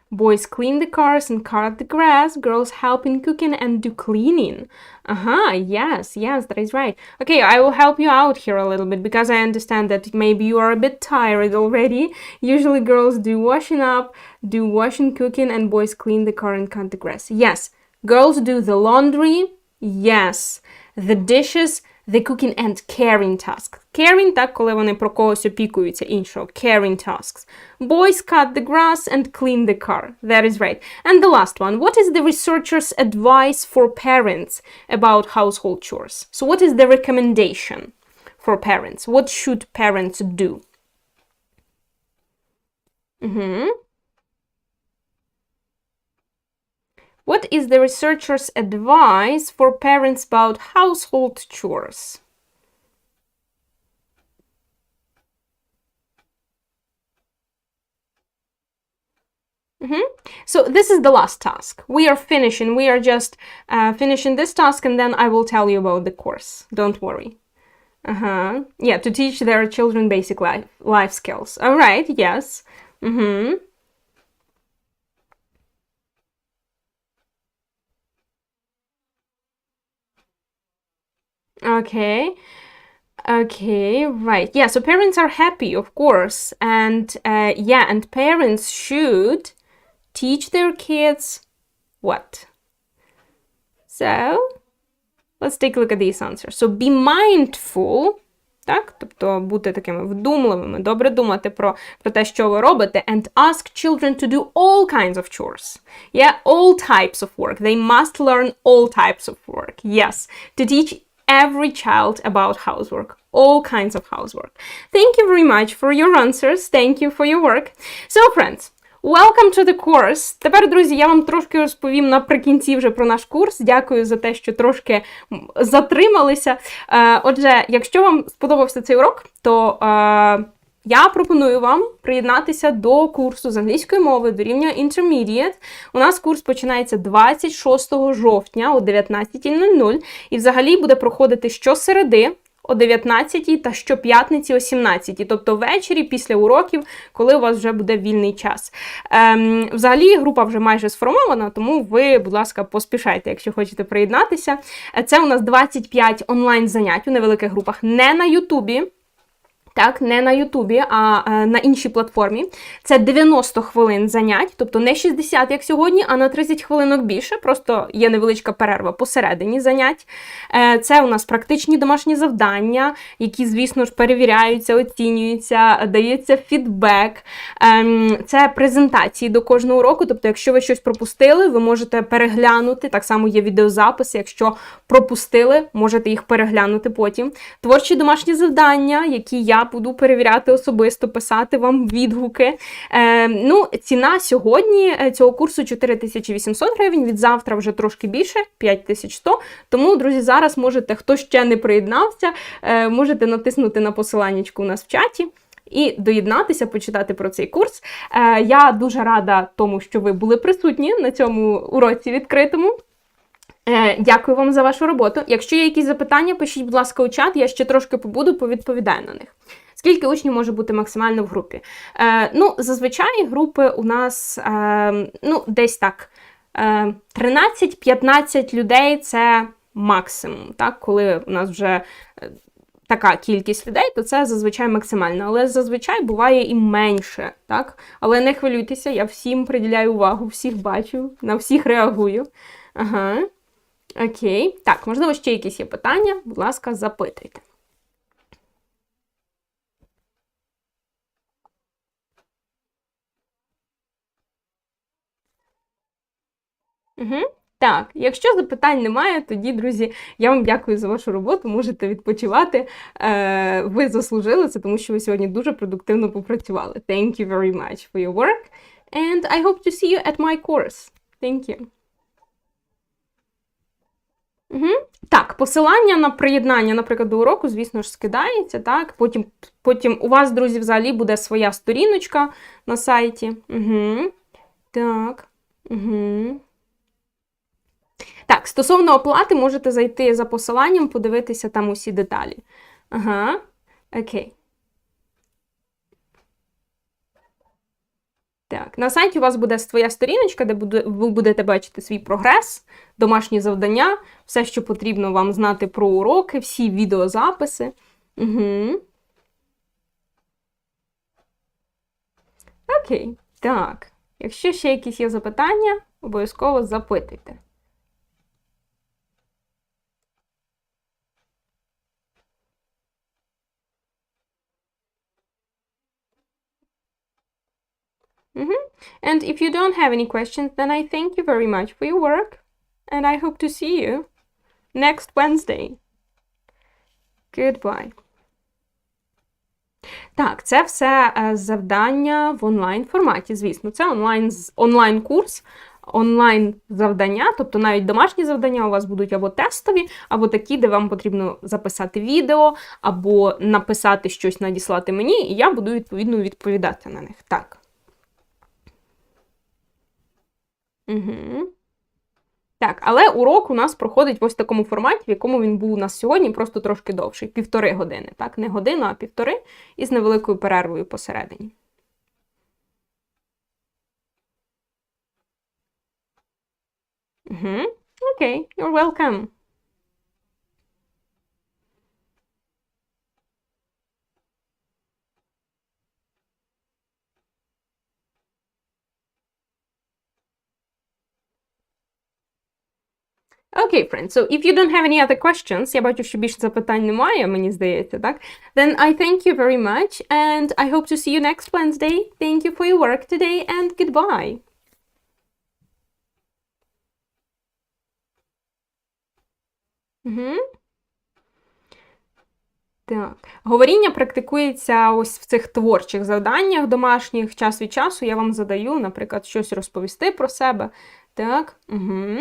Boys clean the cars and cut the grass. Girls help in cooking and do cleaning. Yes, that is right. Okay, I will help you out here a little bit because I understand that maybe you are a bit tired already. Usually girls do washing up, do washing, cooking, and boys clean the car and cut the grass. Yes, girls do the laundry. Yes, the dishes, the cooking and caring tasks. Caring, так, коли вони про когось опікуються іншого. Caring tasks. Boys cut the grass and clean the car. That is right. And the last one. What is the researcher's advice for parents about household chores? So what is the recommendation for parents? What should parents do? What is the researcher's advice for parents about household chores? So this is the last task. We are finishing. We are just finishing this task, and then I will tell you about the course. Don't worry. Yeah, to teach their children basic life skills. All right, yes. Okay. Okay, right. Yeah, so parents are happy, of course. And yeah, and parents should teach their kids what? So, let's take a look at these answers. So, be mindful, так? Тобто, бути такими вдумливими, добре думати про те, що ви робите, and ask children to do all kinds of chores. Yeah, all types of work. They must learn all types of work. Yes, to teach every child about housework, all kinds of housework. Thank you very much for your answers. Thank you for your work. So, friends, welcome to the course. Тепер, друзі, я вам трошки розповім наприкінці вже про наш курс. Дякую за те, що трошки затрималися. Отже, якщо вам сподобався цей урок, то я пропоную вам приєднатися до курсу з англійської мови до рівня Intermediate. У нас курс починається 26 жовтня о 19:00 і взагалі буде проходити щосереди о 19 та щоп'ятниці о 17, тобто ввечері після уроків, коли у вас вже буде вільний час. Взагалі група вже майже сформована, тому ви, будь ласка, поспішайте, якщо хочете приєднатися. Це у нас 25 онлайн-занять у невеликих групах, не на Ютубі. Так, не на Ютубі, а на іншій платформі. Це 90 хвилин занять, тобто не 60, як сьогодні, а на 30 хвилинок більше, просто є невеличка перерва посередині занять. Це у нас практичні домашні завдання, які, звісно ж, перевіряються, оцінюються, дається фідбек. Це презентації до кожного уроку, тобто якщо ви щось пропустили, ви можете переглянути, так само є відеозаписи, якщо пропустили, можете їх переглянути потім. Творчі домашні завдання, які я буду перевіряти особисто, писати вам відгуки. Ціна сьогодні цього курсу 4800 гривень, від завтра вже трошки більше, 5100. Тому, друзі, зараз можете, хто ще не приєднався, можете натиснути на посиланнячку у нас в чаті і доєднатися, почитати про цей курс. Я дуже рада тому, що ви були присутні на цьому уроці відкритому. Дякую вам за вашу роботу. Якщо є якісь запитання, пишіть, будь ласка, у чат, я ще трошки побуду, повідповідаю на них. Скільки учнів може бути максимально в групі? Зазвичай групи у нас, десь так, 13-15 людей – це максимум. Так? Коли у нас вже така кількість людей, то це зазвичай максимально. Але зазвичай буває і менше. Так? Але не хвилюйтеся, я всім приділяю увагу, всіх бачу, на всіх реагую. Ага. Окей. Так, можливо, ще якісь є питання? Будь ласка, запитуйте. Так, якщо запитань немає, тоді, друзі, я вам дякую за вашу роботу, можете відпочивати. Ви заслужили це, тому що ви сьогодні дуже продуктивно попрацювали. Thank you very much for your work, and I hope to see you at my course. Thank you. Так, посилання на приєднання, наприклад, до уроку, звісно ж, скидається, так? Потім у вас, друзі, взагалі буде своя сторіночка на сайті. Так. Так, стосовно оплати, можете зайти за посиланням, подивитися там усі деталі. Окей. Так, на сайті у вас буде своя сторіночка, де ви будете бачити свій прогрес, домашні завдання, все, що потрібно вам знати про уроки, всі відеозаписи. Окей, так. Якщо ще якісь є запитання, обов'язково запитуйте. And if you don't have any questions, then I thank you very much for your work, and I hope to see you next Wednesday. Goodbye. Так, це все завдання в онлайн-форматі, звісно. Це онлайн-курс, онлайн-завдання, тобто навіть домашні завдання у вас будуть або тестові, або такі, де вам потрібно записати відео, або написати щось, надіслати мені, і я буду, відповідно, відповідати на них. Так. Угу. Так, але урок у нас проходить в ось такому форматі, в якому він був у нас сьогодні, просто трошки довший, 1,5 години. Так, не годину, а 1,5, і з невеликою перервою посередині. Угу. Окей, you're welcome. Okay, friends, so if you don't have any other questions, я бачу, що більше запитань немає, мені здається, так? Then I thank you very much, and I hope to see you next Wednesday. Thank you for your work today, and goodbye. Так, говоріння практикується ось в цих творчих завданнях домашніх, час від часу я вам задаю, наприклад, щось розповісти про себе. Так, угу.